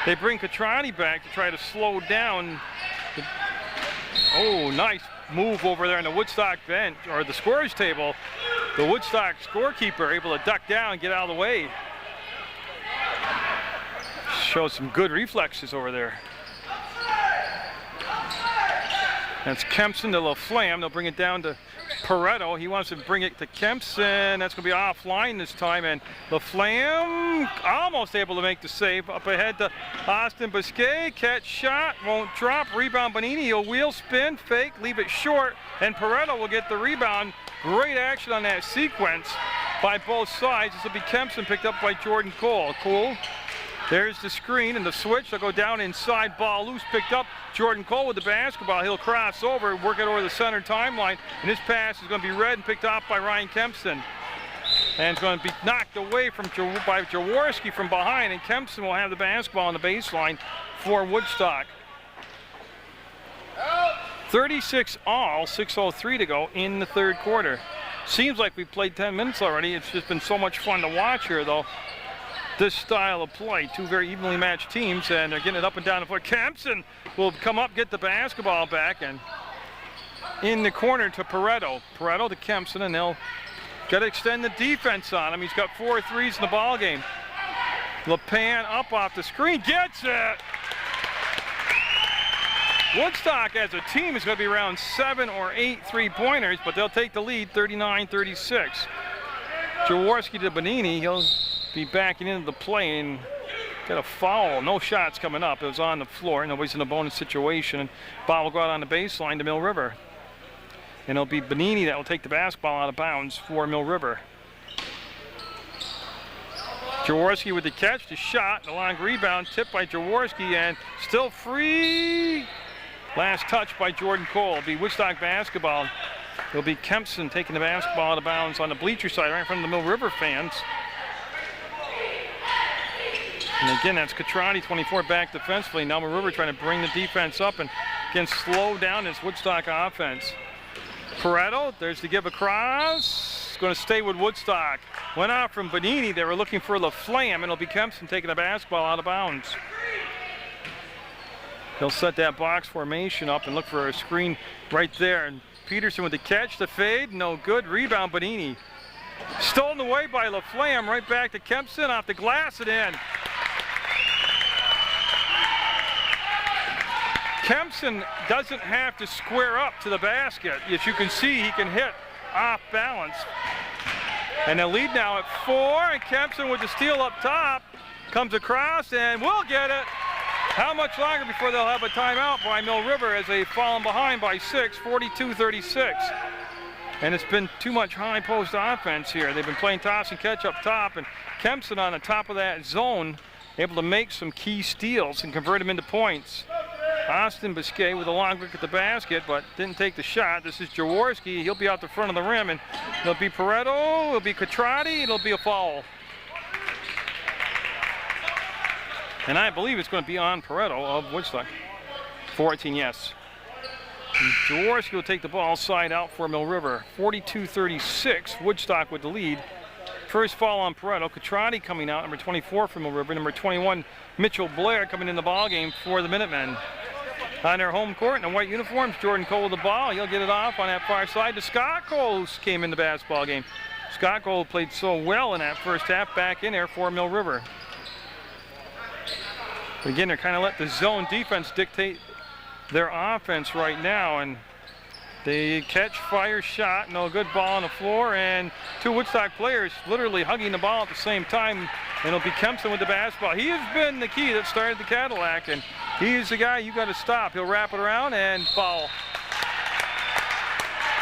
They bring Catrati back to try to slow down. Oh, nice move over there on the Woodstock bench, or the scorer's table. The Woodstock scorekeeper able to duck down and get out of the way. Shows some good reflexes over there. That's Kempson to LaFlamme. They'll bring it down to Pareto. He wants to bring it to Kempson. That's going to be offline this time. And LaFlamme almost able to make the save. Up ahead to Austin Biscay. Catch shot. Won't drop. Rebound Benini. He'll wheel spin. Fake. Leave it short. And Pareto will get the rebound. Great action on that sequence by both sides. This will be Kempson picked up by Jordan Cole. Cole. There's the screen and the switch. They'll go down inside, ball loose, picked up. Jordan Cole with the basketball. He'll cross over, work it over the center timeline, and his pass is going to be read and picked off by Ryan Kempson. And it's going to be knocked away by Jaworski from behind, and Kempson will have the basketball on the baseline for Woodstock. 36 all, 6:03 to go in the third quarter. Seems like we've played 10 minutes already. It's just been so much fun to watch here, though. This style of play, two very evenly matched teams, and they're getting it up and down the floor. Kempson will come up, get the basketball back, and in the corner to Pareto. Pareto to Kempson, and they'll got to extend the defense on him. He's got 4 threes in the ball game. LePan up off the screen, gets it! Woodstock as a team is going to be around 7 or 8 three-pointers, but they'll take the lead 39-36. Jaworski to Benini, he'll be backing into the play and get a foul. No shots coming up. It was on the floor. Nobody's in a bonus situation. And ball will go out on the baseline to Mill River. And it'll be Benini that will take the basketball out of bounds for Mill River. Jaworski with the catch, the shot, the long rebound, tipped by Jaworski, and still free. Last touch by Jordan Cole. It'll be Woodstock basketball. It'll be Kempson taking the basketball out of bounds on the bleacher side right in front of the Mill River fans. And again, that's Catrati, 24 back defensively. Now Mill River trying to bring the defense up and again slow down this Woodstock offense. Pareto, there's the give across. Going to stay with Woodstock. Went out from Benini. They were looking for LaFlamme, and it'll be Kempson taking the basketball out of bounds. He'll set that box formation up and look for a screen right there. And Peterson with the catch, the fade, no good. Rebound Benini. Stolen away by LaFlamme, right back to Kempson, off the glass and in. Kempson doesn't have to square up to the basket. As you can see, he can hit off balance. And the lead now at 4, and Kempson with the steal up top, comes across and will get it. How much longer before they'll have a timeout by Mill River as they've fallen behind by 6, 42-36. And it's been too much high post offense here. They've been playing toss and catch up top, and Kempson on the top of that zone, able to make some key steals and convert them into points. Austin Biscay with a long look at the basket, but didn't take the shot. This is Jaworski. He'll be out the front of the rim, and it'll be Pareto, it'll be Catrati, it'll be a foul. And I believe it's going to be on Pareto of Woodstock. 14, yes. And Jaworski will take the ball side out for Mill River. 42-36, Woodstock with the lead First foul on Pareto. Catrati coming out, number 24 from Mill River. Number 21, Mitchell Blair coming in the ball game for the Minutemen. On their home court in the white uniforms, Jordan Cole with the ball. He'll get it off on that far side to Scott Cole, who came in the basketball game. Scott Cole played so well in that first half, back in there for Mill River. But again, they're kind of let the zone defense dictate their offense right now, and they catch, fire, shot, no good, ball on the floor, and two Woodstock players literally hugging the ball at the same time, and it'll be Kempson with the basketball. He has been the key that started the Cadillac, and he's the guy you got to stop. He'll wrap it around and foul.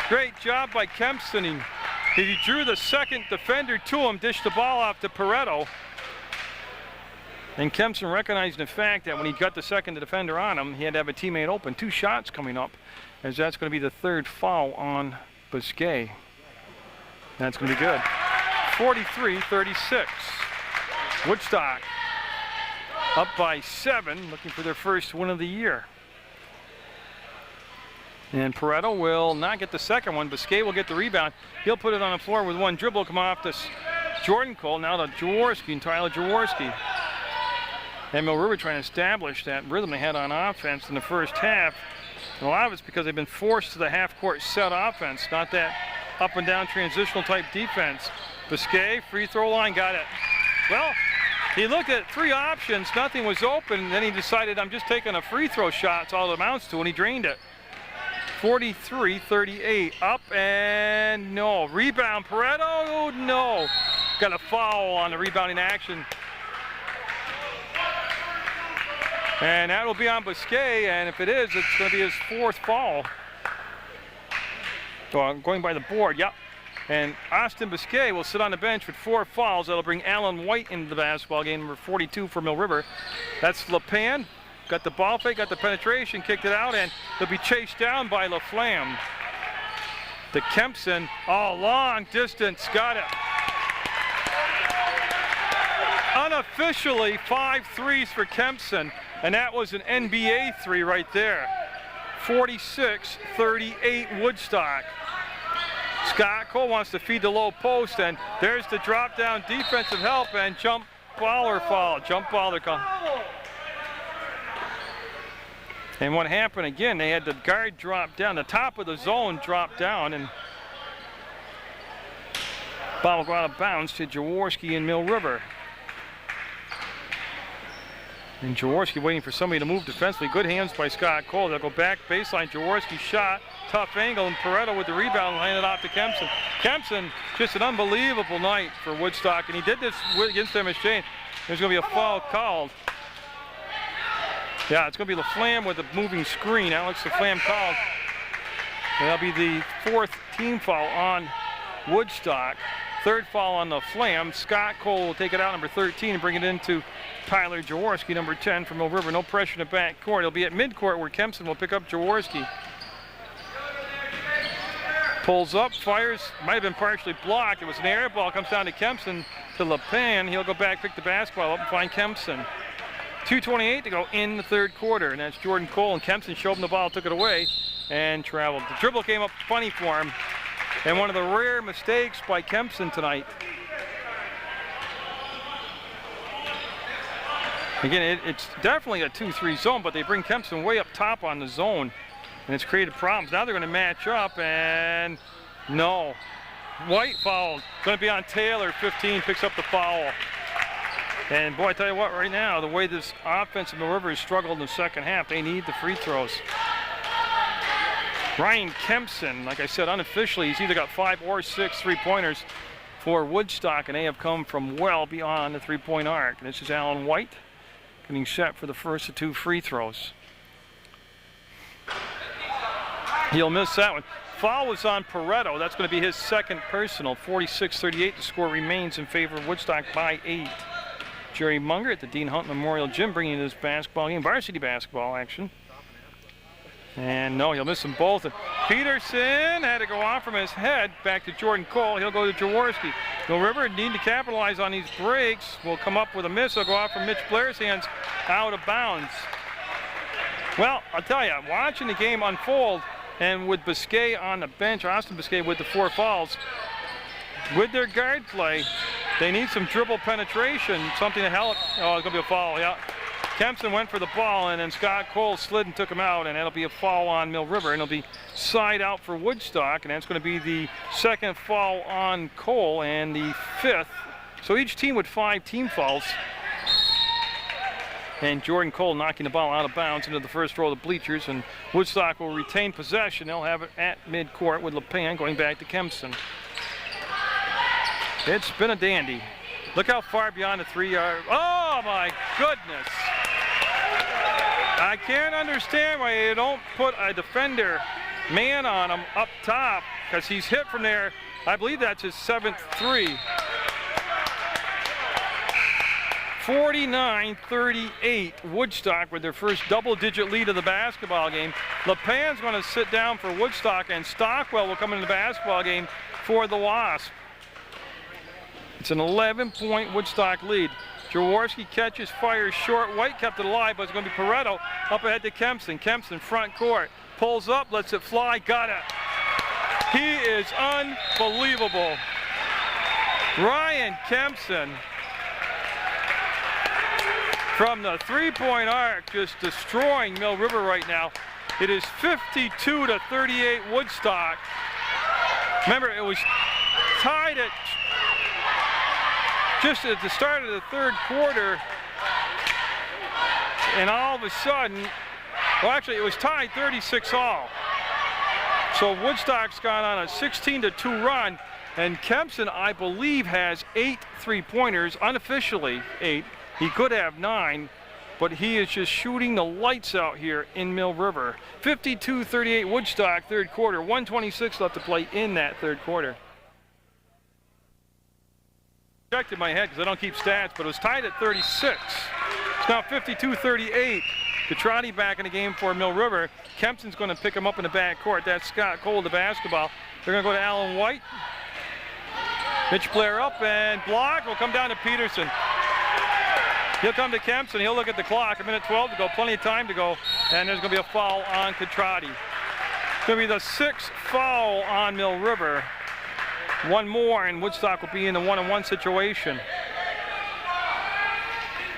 Great job by Kempson. He drew the second defender to him, dished the ball off to Pareto. And Kempson recognizing the fact that when he got the second defender on him, he had to have a teammate open. 2 shots coming up, as that's going to be the 3rd foul on Biscay. That's going to be good. 43-36. Woodstock up by 7, looking for their first win of the year. And Pareto will not get the second one. Biscay will get the rebound. He'll put it on the floor with one dribble, come off to Jordan Cole, now to Jaworski and Tyler Jaworski. And Mill River trying to establish that rhythm they had on offense in the first half. And a lot of it's because they've been forced to the half-court set offense, not that up and down transitional type defense. Biscay, free throw line, got it. Well, he looked at 3 options, nothing was open, and then he decided, I'm just taking a free throw shot, that's all it amounts to, and he drained it. 43-38, up and no. Rebound, Pareto, no. Got a foul on the rebounding action. And that will be on Biscay, and if it is, it's going to be his 4th foul. So I'm going by the board, yep. And Austin Biscay will sit on the bench with 4 fouls. That'll bring Alan White into the basketball game, number 42 for Mill River. That's LePan. Got the ball fake, got the penetration, kicked it out, and they'll be chased down by LaFlamme. To Kempson, long distance, got it. Unofficially, 5 threes for Kempson, and that was an NBA 3 right there. 46-38 Woodstock. Scott Cole wants to feed the low post, and there's the drop down defensive help, and jump baller foul, jump baller call. And what happened again, they had the guard drop down, the top of the zone drop down, and ball will go out of bounds to Jaworski and Mill River. And Jaworski waiting for somebody to move defensively. Good hands by Scott Cole. They'll go back baseline. Jaworski shot, tough angle, and Pareto with the rebound and hand it off to Kempson. Kempson, just an unbelievable night for Woodstock, and he did this against MSJ. There's going to be a foul called. Yeah, it's going to be LaFlamme with a moving screen. Alex LaFlamme called. And that'll be the 4th team foul on Woodstock. 3rd foul on LaFlamme. Scott Cole will take it out, number 13, and bring it into Tyler Jaworski, number 10 from Mill River. No pressure in the back court. It'll be at midcourt where Kempson will pick up Jaworski. Pulls up, fires, might have been partially blocked. It was an air ball, comes down to Kempson, to LePan. He'll go back, pick the basketball up, and find Kempson. 2:28 to go in the 3rd quarter, and that's Jordan Cole, and Kempson showed him the ball, took it away, and traveled. The dribble came up funny for him, and one of the rare mistakes by Kempson tonight. Again, it's definitely a 2-3 zone, but they bring Kempson way up top on the zone, and it's created problems. Now they're going to match up, and no. White fouled. Going to be on Taylor. 15 picks up the foul. And boy, I tell you what, right now, the way this offense in Mill River has struggled in the second half, they need the free throws. Ryan Kempson, like I said, unofficially, he's either got 5 or 6 3-pointers for Woodstock, and they have come from well beyond the 3-point arc. And this is Alan White getting set for the first of 2 free throws. He'll miss that one. Foul was on Pareto. That's going to be his 2nd personal. 46-38. The score remains in favor of Woodstock by 8. Jerry Munger at the Dean Hunt Memorial Gym bringing this basketball game, varsity basketball action. And no, he'll miss them both. And Peterson had to go off from his head back to Jordan Cole. He'll go to Jaworski. Mill River need to capitalize on these breaks. Will come up with a miss. He'll go off from Mitch Blair's hands out of bounds. Well, I'll tell you, watching the game unfold, and with Biscay on the bench, Austin Biscay with the 4 fouls, with their guard play, They need some dribble penetration, something to help. Oh, it's going to be a foul, yeah. Kempson went for the ball, and then Scott Cole slid and took him out, and that'll be a foul on Mill River, and it'll be side out for Woodstock, and that's going to be the second foul on Cole and the 5th. So each team with 5 team fouls. And Jordan Cole knocking the ball out of bounds into the first row of the bleachers, and Woodstock will retain possession. They'll have it at midcourt with LePan going back to Kempson. It's been a dandy. Look how far beyond the 3-yard. Oh my goodness. I can't understand why you don't put a defender man on him up top, because he's hit from there. I believe that's his 7th 3. 49-38, Woodstock with their first double-digit lead of the basketball game. LePan's going to sit down for Woodstock, and Stockwell will come into the basketball game for the Wasp. It's an 11-point Woodstock lead. Jaworski catches, fires short. White kept it alive, but it's going to be Pareto up ahead to Kempson. Kempson front court, pulls up, lets it fly, got it. He is unbelievable. Ryan Kempson from the 3-point arc, just destroying Mill River right now. It is 52-38 Woodstock. Remember, it was tied at just at the start of the 3rd quarter, and all of a sudden, well, actually it was tied 36-all. So Woodstock's gone on a 16-2 run, and Kempson, I believe, has 8 3-pointers, unofficially 8. He could have 9, but he is just shooting the lights out here in Mill River. 52-38 Woodstock, 3rd quarter, 1:26 left to play in that 3rd quarter. Checked in my head because I don't keep stats, but it was tied at 36. It's now 52-38. Catrati back in the game for Mill River. Kempson's going to pick him up in the backcourt. That's Scott Cole, the basketball. They're going to go to Alan White. Mitch Blair up and block. Will come down to Peterson. He'll come to Kempson. He'll look at the clock. 1:12 to go. Plenty of time to go. And there's going to be a foul on Catrati. It's going to be the 6th foul on Mill River. One more, and Woodstock will be in the 1-on-1 situation.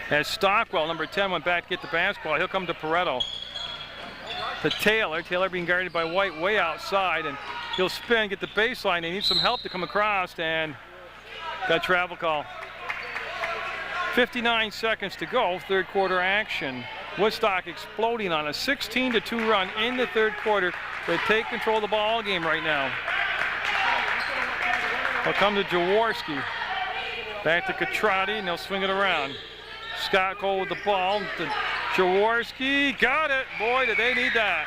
As Stockwell, number 10, went back to get the basketball, he'll come to Pareto. To Taylor. Taylor being guarded by White way outside, and he'll spin, get the baseline. They need some help to come across, and got travel call. 59 seconds to go, 3rd quarter action. Woodstock exploding on a 16-2 run in the 3rd quarter. They take control of the ball game right now. They'll come to Jaworski. Back to Catrati, and they'll swing it around. Scott Cole with the ball to Jaworski. Got it. Boy, did they need that.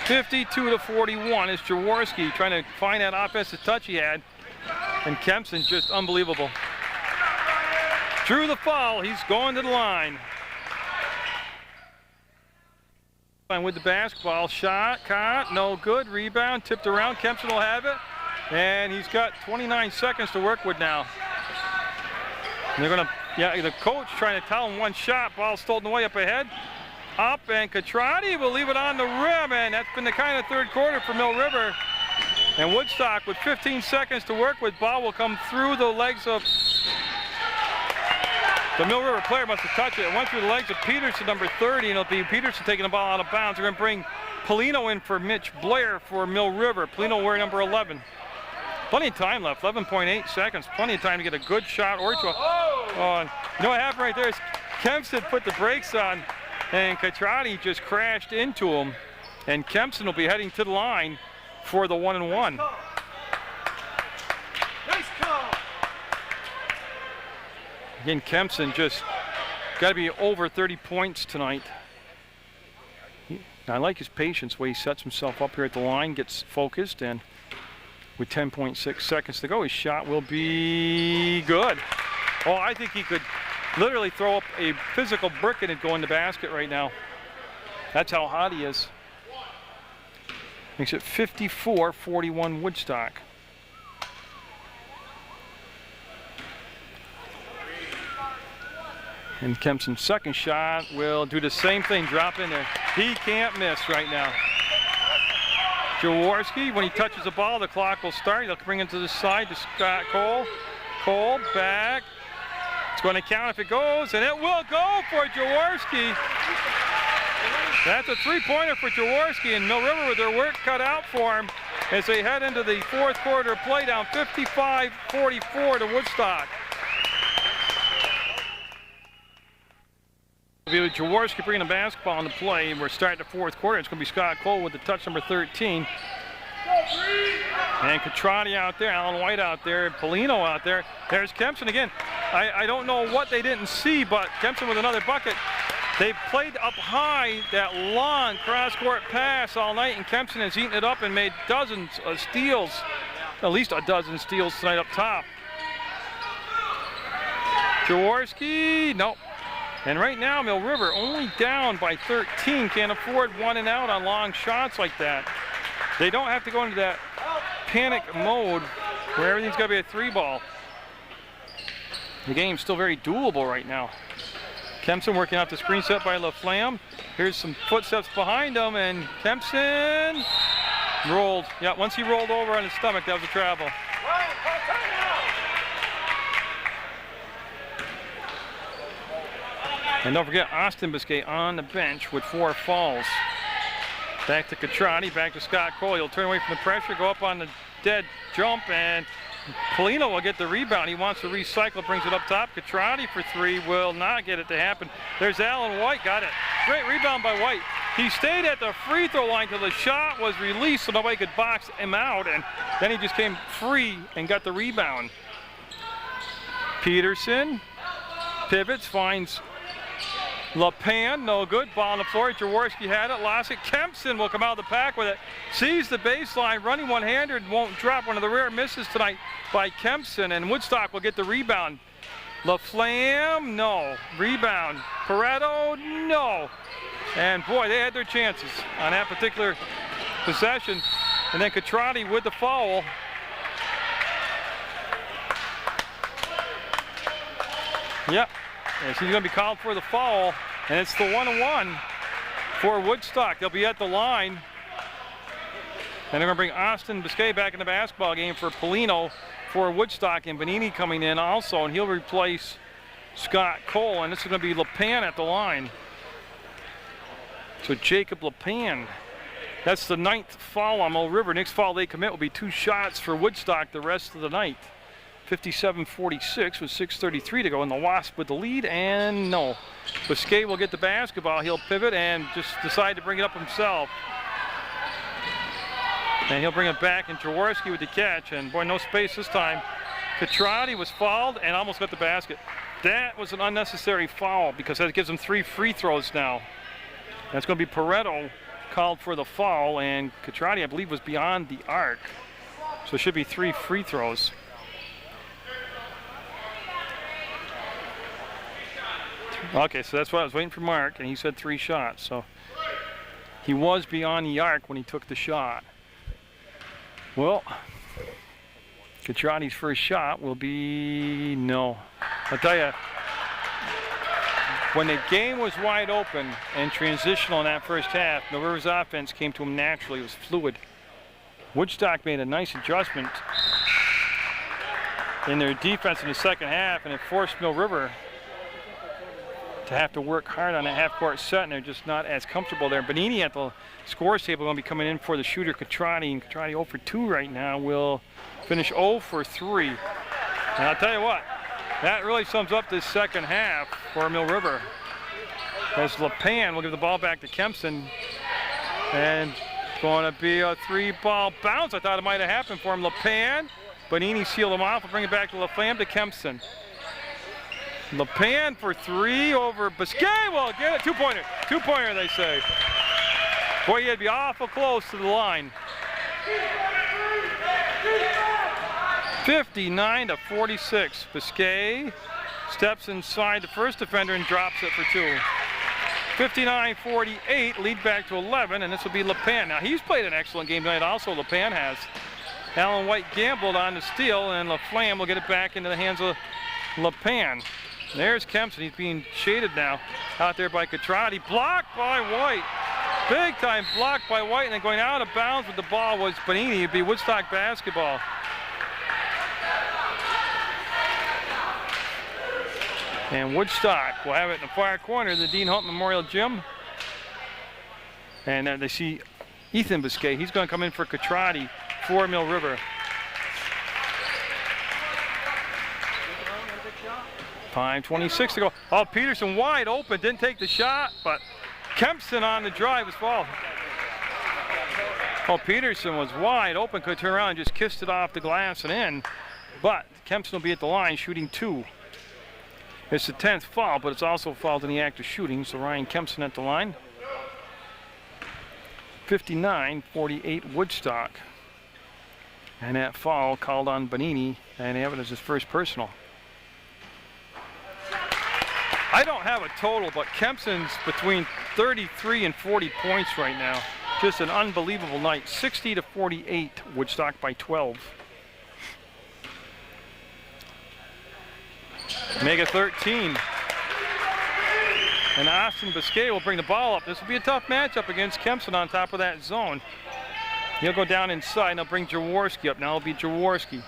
52-41 is Jaworski trying to find that offensive touch he had. And Kempson just unbelievable. Drew the foul. He's going to the line. And with the basketball, shot, caught, no good, rebound, tipped around. Kempson will have it, and he's got 29 seconds to work with now. And they're gonna, the coach trying to tell him one shot, ball stolen away up ahead. Up, and Catrati will leave it on the rim, and that's been the kind of 3rd quarter for Mill River. And Woodstock with 15 seconds to work with, ball will come through the legs of the Mill River player. Must have touched it. It went through the legs of Peterson, number 30, and it'll be Peterson taking the ball out of bounds. They're going to bring Polino in for Mitch Blair for Mill River. Polino wearing number 11. Plenty of time left, 11.8 seconds. Plenty of time to get a good shot or two. Oh, you know what happened right there is Kempson put the brakes on, and Catrati just crashed into him. And Kempson will be heading to the line for the 1-and-1. Nice call. Again, Kempson just got to be over 30 points tonight. I like his patience, the way he sets himself up here at the line, gets focused, and with 10.6 seconds to go, his shot will be good. Oh, I think he could literally throw up a physical brick and it go in the basket right now. That's how hot he is. Makes it 54-41 Woodstock. And Kempson's second shot will do the same thing, drop in there. He can't miss right now. Jaworski, when he touches the ball, the clock will start. He'll bring it to the side to Scott Cole. Cole back. It's going to count if it goes, and it will go for Jaworski. That's a three-pointer for Jaworski, and Mill River with their work cut out for him as they head into the fourth quarter play, down 55-44 to Woodstock. It'll be Jaworski bringing the basketball into play. We're starting the fourth quarter. It's going to be Scott Cole with the touch number 13. And Catrati out there, Alan White out there, Polino out there. There's Kempson again. I don't know what they didn't see, but Kempson with another bucket. They've played up high that long cross-court pass all night, and Kempson has eaten it up and made dozens of steals, at least a dozen steals tonight up top. Jaworski, nope. And right now, Mill River only down by 13, can't afford one and out on long shots like that. They don't have to go into that panic mode where everything's got to be a three ball. The game's still very doable right now. Kempson working off the screen set by LaFlamme. Here's some footsteps behind him, and Kempson rolled. Yeah, once he rolled over on his stomach, that was a travel. And don't forget Austin Biscay on the bench with 4 fouls. Back to Catrati, back to Scott Cole. He'll turn away from the pressure, go up on the dead jump, and Polino will get the rebound. He wants to recycle, brings it up top. Catrati for 3 will not get it to happen. There's Alan White, got it. Great rebound by White. He stayed at the free throw line till the shot was released so nobody could box him out, and then he just came free and got the rebound. Peterson pivots, finds LaPan, no good. Ball on the floor. Jaworski had it, lost it. Kempson will come out of the pack with it. Sees the baseline, running one-handed, won't drop. One of the rare misses tonight by Kempson, and Woodstock will get the rebound. LaFlamme, no. Rebound. Pareto, no. And boy, they had their chances on that particular possession. And then Catrati with the foul. Yep. Yes, he's going to be called for the foul, and it's the 1-1 for Woodstock. They'll be at the line, and they're going to bring Austin Biscay back in the basketball game for Polino for Woodstock, and Bonini coming in also, and he'll replace Scott Cole, and this is going to be LaPan at the line. So Jacob LaPan, that's the 9th foul on Mill River. Next foul they commit will be 2 shots for Woodstock the rest of the night. 57-46 with 6:33 to go, and the Wasp with the lead, and no. Biscay will get the basketball. He'll pivot and just decide to bring it up himself. And he'll bring it back, and Jaworski with the catch, and boy, no space this time. Catrati was fouled and almost got the basket. That was an unnecessary foul because that gives him 3 free throws now. That's going to be Pareto called for the foul, and Catrati, I believe, was beyond the arc. So it should be 3 free throws. Okay, so that's why I was waiting for Mark, and he said 3 shots. So he was beyond the arc when he took the shot. Well, Catrati's first shot will be no. I'll tell you, when the game was wide open and transitional in that first half, Mill River's offense came to him naturally. It was fluid. Woodstock made a nice adjustment in their defense in the second half, and it forced Mill River to have to work hard on a half-court set, and they're just not as comfortable there. Bonini at the scores table going to be coming in for the shooter Catrati, and Catrati 0 for 2 right now will finish 0 for 3. And I'll tell you what, that really sums up this second half for Mill River. As LaPan will give the ball back to Kempson, and it's going to be a 3-ball bounce. I thought it might have happened for him. LaPan, Bonini sealed him off. We'll bring it back to LaFlamme to Kempson. LaPan for 3 over Biscay. Will get it. Two-pointer. Two-pointer, they say. Boy, you'd be awful close to the line. 59-46. Biscay steps inside the first defender and drops it for 2. 59-48, lead back to 11, and this will be LaPan. Now, he's played an excellent game tonight also, LaPan has. Alan White gambled on the steal, and LaFlamme will get it back into the hands of LaPan. There's Kempson. He's being shaded now out there by Catrati. Blocked by White. Big time block by White, and then going out of bounds with the ball was Bonini. It'd be Woodstock basketball. And Woodstock will have it in the far corner of the Dean Hunt Memorial Gym. And they see Ethan Biscay. He's going to come in for Catrati for Mill River. .26 to go. Oh, Peterson wide open, didn't take the shot, but Kempson on the drive was fouled. Oh, Peterson was wide open, could turn around and just kissed it off the glass and in. But Kempson will be at the line shooting 2. It's the 10th foul, but it's also fouled in the act of shooting, so Ryan Kempson at the line. 59-48 Woodstock. And that foul called on Bonini, and they have it as his first personal. I don't have a total, but Kempson's between 33 and 40 points right now. Just an unbelievable night. 60-48, Woodstock by 12. Mega 13. And Austin Biscay will bring the ball up. This will be a tough matchup against Kempson on top of that zone. He'll go down inside, and they'll bring Jaworski up. Now it'll be Jaworski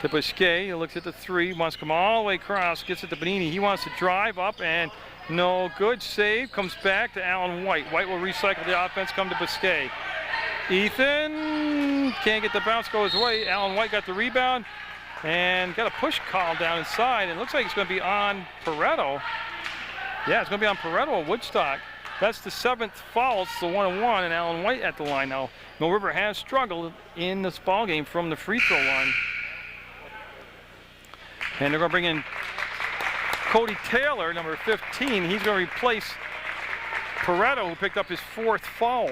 to Biscay. He looks at the 3, wants to come all the way across, gets it to Bonini. He wants to drive up, and no good. Save, comes back to Alan White. White will recycle the offense, come to Biscay. Ethan can't get the bounce go his way. Alan White got the rebound and got a push call down inside. It looks like it's going to be on Pareto. Yeah, it's going to be on Pareto of Woodstock. That's the 7th foul. It's the 1-1, and Alan White at the line now. Mill River has struggled in this ball game from the free throw line. And they're going to bring in Cody Taylor, number 15. He's going to replace Pareto, who picked up his 4th foul.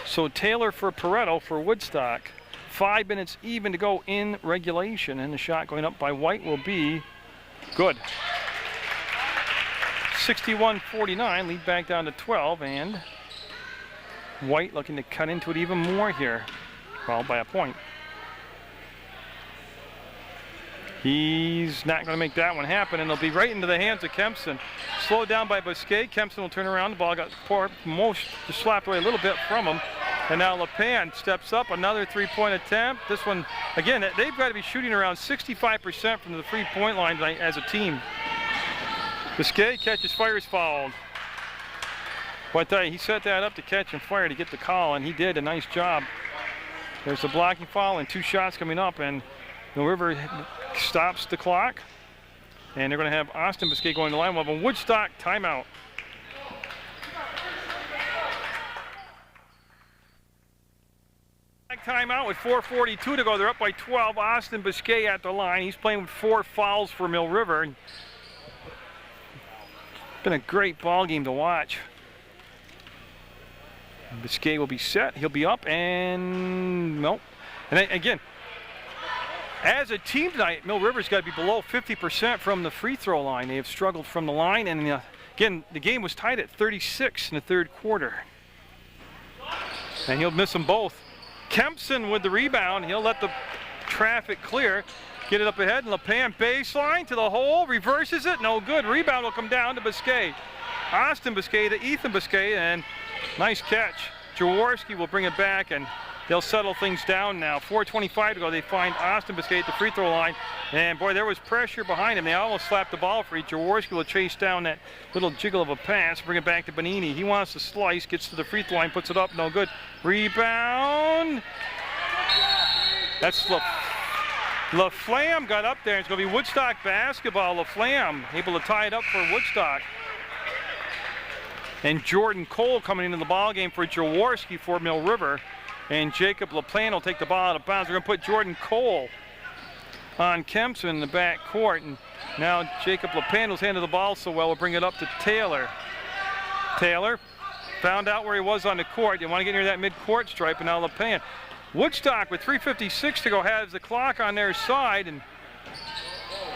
So Taylor for Pareto for Woodstock. 5 minutes even to go in regulation, and the shot going up by White will be good. 61-49, lead back down to 12, and White looking to cut into it even more here. Well, by a point. He's not going to make that one happen, and it'll be right into the hands of Kempson. Slowed down by Biscay. Kempson will turn around. The ball got just slapped away a little bit from him. And now LePan steps up, another 3-point attempt. This one, again, they've got to be shooting around 65% from the 3-point line tonight as a team. Biscay catches, fires, fouled. But I tell you, he set that up to catch and fire to get the call, and he did a nice job. There's the blocking foul and 2 shots coming up, and Mill River stops the clock. And they're going to have Austin Biscay going to the line. We'll have a Woodstock timeout. Timeout with 4:42 to go. They're up by 12. Austin Biscay at the line. He's playing with 4 fouls for Mill River. It's been a great ball game to watch. Biscay will be set. He'll be up, and nope. And again, as a team tonight, Mill River's got to be below 50% from the free throw line. They have struggled from the line, and again, the game was tied at 36 in the 3rd quarter. And he'll miss them both. Kempson with the rebound. He'll let the traffic clear. Get it up ahead, and LePan baseline to the hole. Reverses it. No good. Rebound will come down to Biscay. Austin Biscay to Ethan Biscay, and nice catch. Jaworski will bring it back, and they'll settle things down now. 4:25 to go. They find Austin Biscay at the free throw line. And boy, there was pressure behind him. They almost slapped the ball free. Jaworski will chase down that little jiggle of a pass, bring it back to Bonini. He wants to slice, gets to the free throw line, puts it up, no good. Rebound. That's LaFlamme got up there. It's going to be Woodstock basketball. LaFlamme able to tie it up for Woodstock. And Jordan Cole coming into the ball game for Jaworski for Mill River. And Jacob LaPlante will take the ball out of bounds. We're going to put Jordan Cole on Kempson in the back court. And now Jacob LaPlante will handle the ball so well. We'll bring it up to Taylor. Taylor found out where he was on the court. You want to get near that mid-court stripe, and now LaPlante. Woodstock with 3:56 to go has the clock on their side. And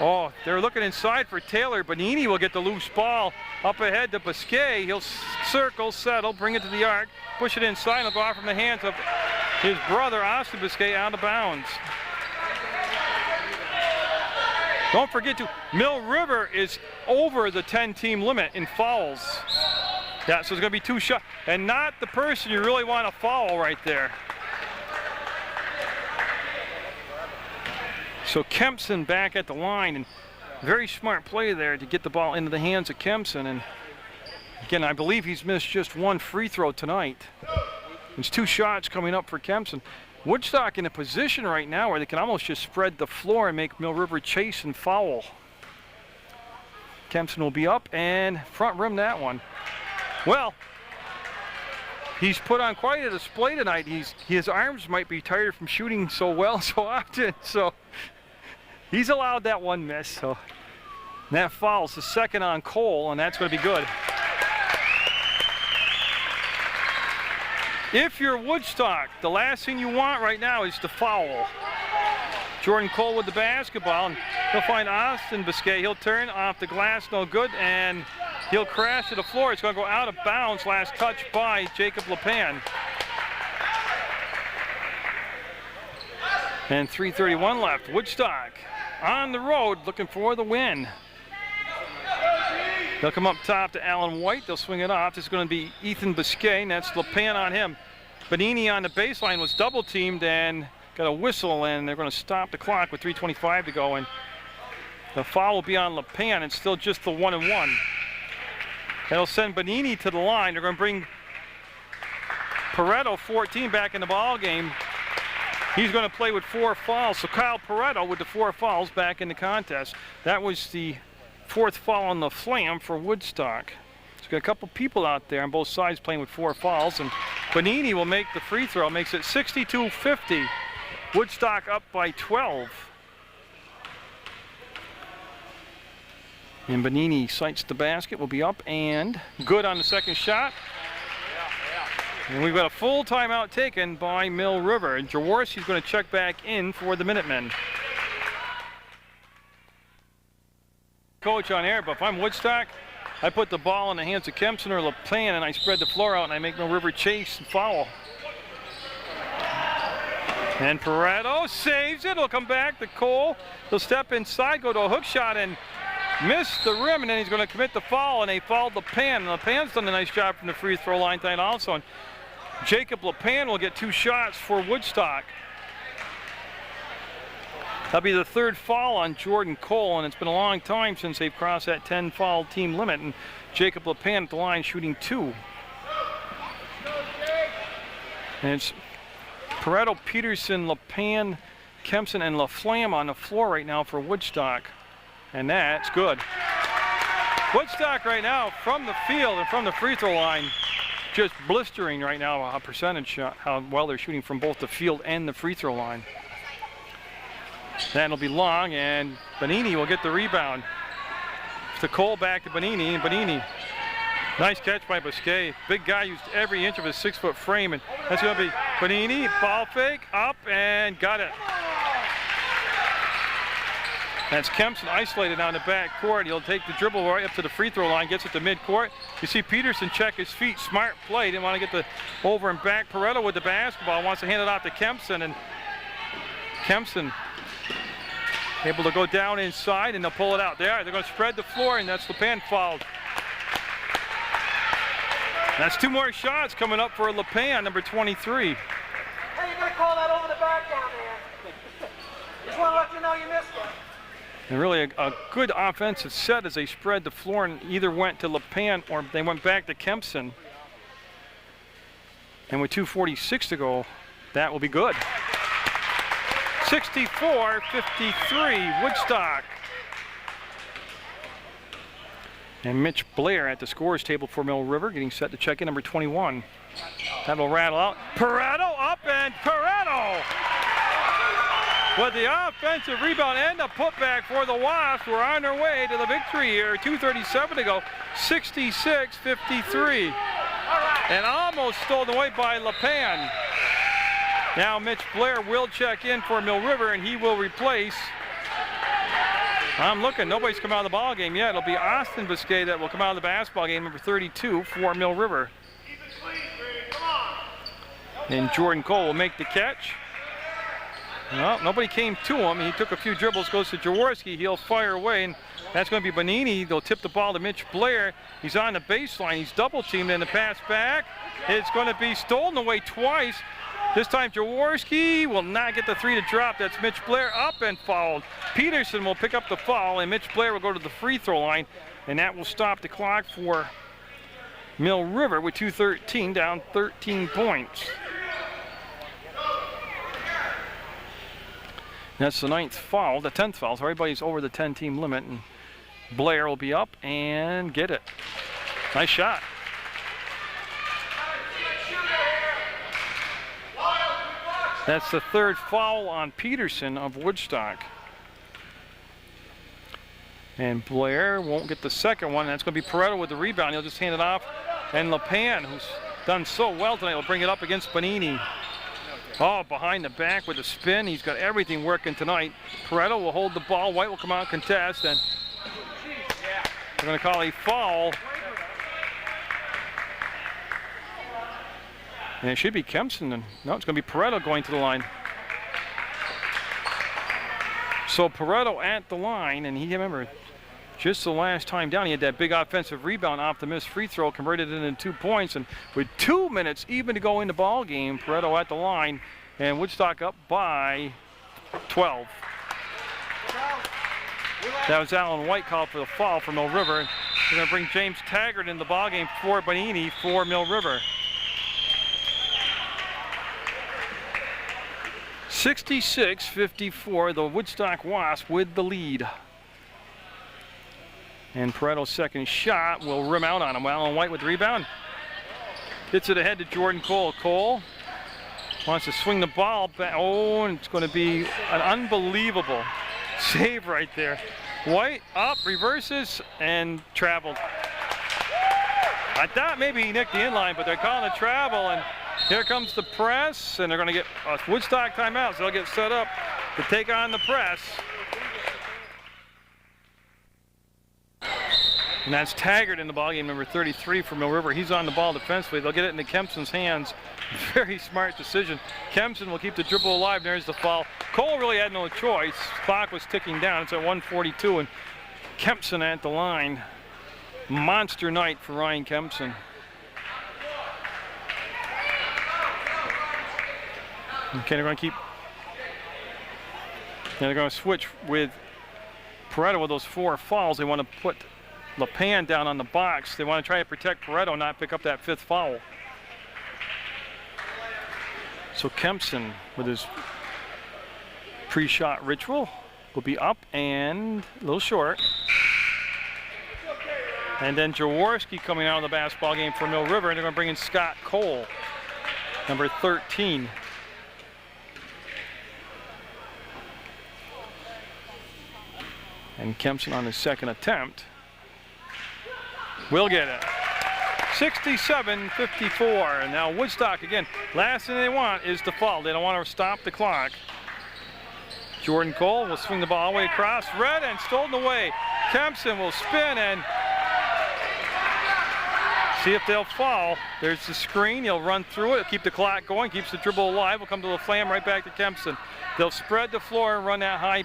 oh, they're looking inside for Taylor. Bonini will get the loose ball up ahead to Biscay. He'll circle, settle, bring it to the arc, push it inside, and it'll go off from the hands of his brother, Austin Biscay, out of bounds. Don't forget Mill River is over the 10-team limit in fouls. Yeah, so it's going to be 2 shots, and not the person you really want to foul right there. So Kempson back at the line, and very smart play there to get the ball into the hands of Kempson. And again, I believe he's missed just 1 free throw tonight. There's 2 shots coming up for Kempson. Woodstock in a position right now where they can almost just spread the floor and make Mill River chase and foul. Kempson will be up and front rim that one. Well, he's put on quite a display tonight. His arms might be tired from shooting so well so often, so he's allowed that 1 miss. So that foul's the 2nd on Cole, and that's going to be good. If you're Woodstock, the last thing you want right now is to foul. Jordan Cole with the basketball, and he'll find Austin Biscay. He'll turn off the glass, no good, and he'll crash to the floor. It's going to go out of bounds. Last touch by Jacob LePan. And 3:31 left. Woodstock on the road looking for the win. They'll come up top to Alan White. They'll swing it off. This is going to be Ethan Biscay, and that's LePan on him. Bonini on the baseline was double teamed and got a whistle, and they're going to stop the clock with 3:25 to go. And the foul will be on LePan. It's still just the 1-and-1. That'll send Bonini to the line. They're going to bring Pareto, 14, back in the ball game. He's going to play with 4 fouls. So Kyle Pareto with the 4 fouls back in the contest. That was the 4th foul on the flam for Woodstock. So got a couple people out there on both sides playing with 4 fouls, and Bonini will make the free throw. Makes it 62-50. Woodstock up by 12. And Bonini sights the basket, will be up and good on the 2nd shot. And we've got a full timeout taken by Mill River. And Jaworski's going to check back in for the Minutemen. Coach on air, but if I'm Woodstock, I put the ball in the hands of Kempson or LePan, and I spread the floor out and I make Mill River chase and foul. And Pareto saves it. He'll come back to Cole. He'll step inside, go to a hook shot, and miss the rim, and then he's going to commit the foul, and they fouled LePan. And LePan's done a nice job from the free throw line tonight also. And Jacob LePan will get 2 shots for Woodstock. That'll be the 3rd foul on Jordan Cole, and it's been a long time since they've crossed that 10 foul team limit. And Jacob LePan at the line shooting 2. And it's Pareto, Peterson, LePan, Kempson, and LaFlamme on the floor right now for Woodstock. And that's good. Woodstock right now from the field and from the free throw line, just blistering right now a percentage shot, how well they're shooting from both the field and the free throw line. That'll be long, and Bonini will get the rebound. To Cole, back to Bonini, and Bonini. Nice catch by Biscay. Big guy, used every inch of his 6-foot frame, and that's going to be Bonini, ball fake, up, and got it. That's Kempson isolated on the back court. He'll take the dribble right up to the free throw line, gets it to midcourt. You see Peterson check his feet, smart play. Didn't want to get the over and back. Pareto with the basketball, wants to hand it off to Kempson, and Kempson able to go down inside, and they'll pull it out. They are. They're going to spread the floor, and that's LePan fouled. That's 2 more shots coming up for LePan, number 23. Hey, you're going to call that over the back down there. Just want to let you know you missed it. And really a good offensive set as they spread the floor and either went to LePan or they went back to Kempson. And with 2:46 to go, that will be good. 64-53, Woodstock. And Mitch Blair at the scores table for Mill River, getting set to check in, number 21. That'll rattle out. Pareto up, and Pareto with the offensive rebound and a putback for the Wasps. We're on their way to the victory here. 2:37 to go, 66-53. And almost stolen away by LePan. Now Mitch Blair will check in for Mill River, and he will replace. I'm looking, nobody's come out of the ball game yet. It'll be Austin Biscay that will come out of the basketball game, number 32 for Mill River. And Jordan Cole will make the catch. Well, nobody came to him. He took a few dribbles, goes to Jaworski. He'll fire away, and that's going to be Bonini. They'll tip the ball to Mitch Blair. He's on the baseline. He's double teamed, and the pass back. It's going to be stolen away twice. This time Jaworski will not get the three to drop. That's Mitch Blair up and fouled. Peterson will pick up the foul, and Mitch Blair will go to the free throw line, and that will stop the clock for Mill River with 2:13, down 13 points. That's the 9th foul, the 10th foul, so everybody's over the 10-team limit, and Blair will be up and get it. Nice shot. That's the 3rd foul on Peterson of Woodstock. And Blair won't get the 2nd one. That's going to be Pareto with the rebound. He'll just hand it off. And LePan, who's done so well tonight, will bring it up against Bonini. Oh, behind the back with a spin. He's got everything working tonight. Pareto will hold the ball. White will come out and contest. And they're going to call a foul. And it should be Kempson. And no, it's going to be Pareto going to the line. So Pareto at the line, and he, remember, just the last time down, he had that big offensive rebound off the missed free throw, converted it into 2 points, and with 2 minutes even to go in the ball game, Pareto at the line, and Woodstock up by 12. That was Alan White called for the foul for Mill River. They're going to bring James Taggart in the ball game for Bonini for Mill River. 66-54, the Woodstock Wasp with the lead. And Pareto's 2nd shot will rim out on him. Alan White with the rebound. Gets it ahead to Jordan Cole. Cole wants to swing the ball back. Oh, and it's going to be an unbelievable save right there. White up, reverses, and traveled. I thought maybe he nicked the inline, but they're calling a travel, and here comes the press, and they're going to get a Woodstock timeout, so they'll get set up to take on the press. And that's Taggart in the ballgame, number 33 for Mill River. He's on the ball defensively. They'll get it into Kempson's hands. Very smart decision. Kempson will keep the dribble alive. There's the foul. Cole really had no choice. Clock was ticking down. It's at 1:42, and Kempson at the line. Monster night for Ryan Kempson. Okay, they're going to keep. They're going to switch with Pareto with those 4 fouls. They want to put LePan down on the box. They want to try to protect Pareto, not pick up that 5th foul. So Kempson, with his pre-shot ritual, will be up and a little short. And then Jaworski coming out of the basketball game for Mill River, and they're going to bring in Scott Cole, number 13. And Kempson on his 2nd attempt will get it. 67-54. And now Woodstock again. Last thing they want is the foul. They don't want to stop the clock. Jordan Cole will swing the ball all the way across. Red and stolen away. Kempson will spin and see if they'll foul. There's the screen. He'll run through it. He'll keep the clock going. Keeps the dribble alive. Will come to the flam right back to Kempson. They'll spread the floor and run that high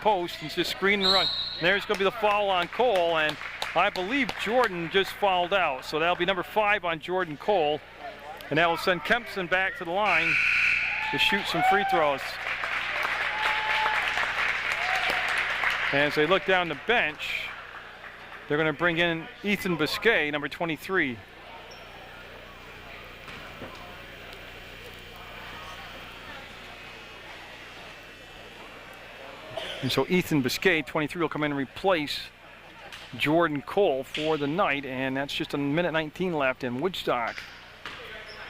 post and just screen and run. And there's going to be the foul on Cole, and I believe Jordan just fouled out. So that'll be number 5 on Jordan Cole, and that will send Kempson back to the line to shoot some free throws. And as they look down the bench, they're going to bring in Ethan Biscay, number 23. And so Ethan Biscay, 23, will come in and replace Jordan Cole for the night, and that's just a minute 19 left in Woodstock.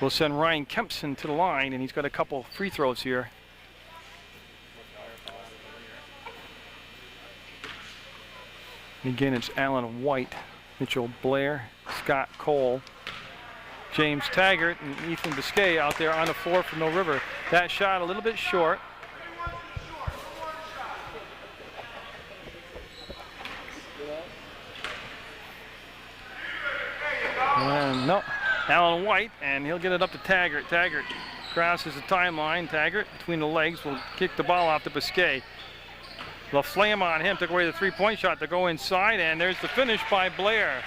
We'll send Ryan Kempson to the line, and he's got a couple free throws here. And again, it's Alan White, Mitchell Blair, Scott Cole, James Taggart, and Ethan Biscay out there on the floor for Mill River. That shot a little bit short. No, Alan White, and he'll get it up to Taggart. Taggart crosses the timeline. Taggart between the legs will kick the ball off to Biscay. LaFlamme on him, took away the three-point shot to go inside, and there's the finish by Blair.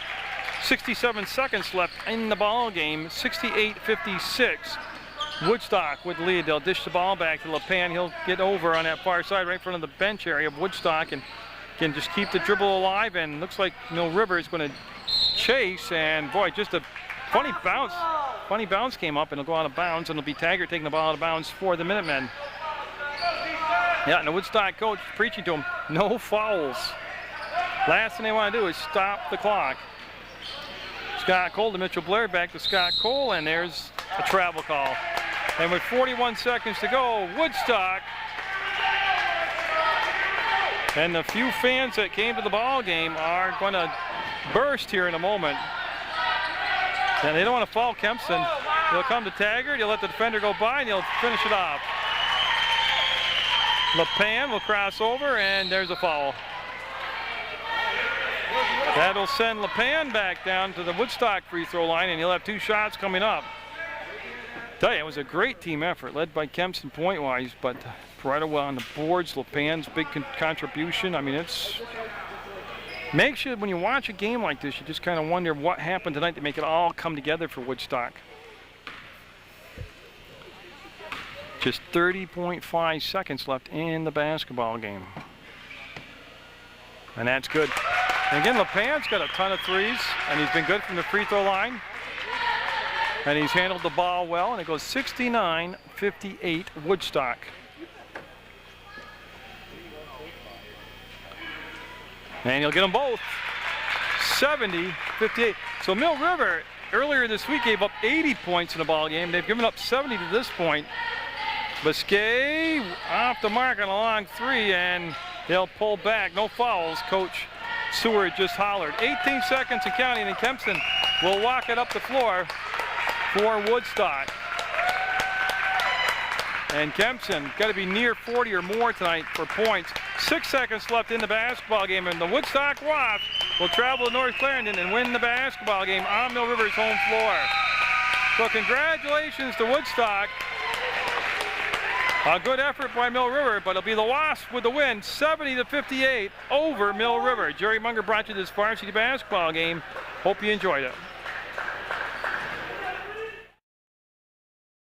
67 seconds left in the ball game, 68-56. Woodstock with the lead. They'll dish the ball back to LePan. He'll get over on that far side right in front of the bench area of Woodstock and can just keep the dribble alive, and looks like Mill River is going to chase, and boy, just a funny bounce. Funny bounce came up and it'll go out of bounds, and it'll be Taggart taking the ball out of bounds for the Minutemen. Yeah, and the Woodstock coach preaching to him, no fouls. Last thing they want to do is stop the clock. Scott Cole to Mitchell Blair, back to Scott Cole, and there's a travel call. And with 41 seconds to go, Woodstock and the few fans that came to the ball game are going to burst here in a moment. And they don't want to foul Kempson. He'll come to Taggart, he'll let the defender go by, and he'll finish it off. LePan will cross over, and there's a foul. That'll send LePan back down to the Woodstock free throw line, and he'll have 2 shots coming up. Tell you, it was a great team effort, led by Kempson point-wise, but right away on the boards, LePan's big contribution. I mean, it's makes you, when you watch a game like this, you just kind of wonder what happened tonight to make it all come together for Woodstock. Just 30.5 seconds left in the basketball game. And that's good. And again, LePan's got a ton of threes, and he's been good from the free throw line. And he's handled the ball well, and it goes 69-58 Woodstock. And he'll get them both. 70-58. So Mill River earlier this week gave up 80 points in the ball game. They've given up 70 to this point. Biscay off the mark on a long three, and they'll pull back. No fouls. Coach Seward just hollered. 18 seconds and counting, and Kempson will walk it up the floor for Woodstock. And Kempson got to be near 40 or more tonight for points. 6 seconds left in the basketball game, and the Woodstock Wasps will travel to North Clarendon and win the basketball game on Mill River's home floor. So congratulations to Woodstock. A good effort by Mill River, but it'll be the Wasps with the win, 70-58 over Mill River. Jerry Munger brought you this varsity basketball game. Hope you enjoyed it.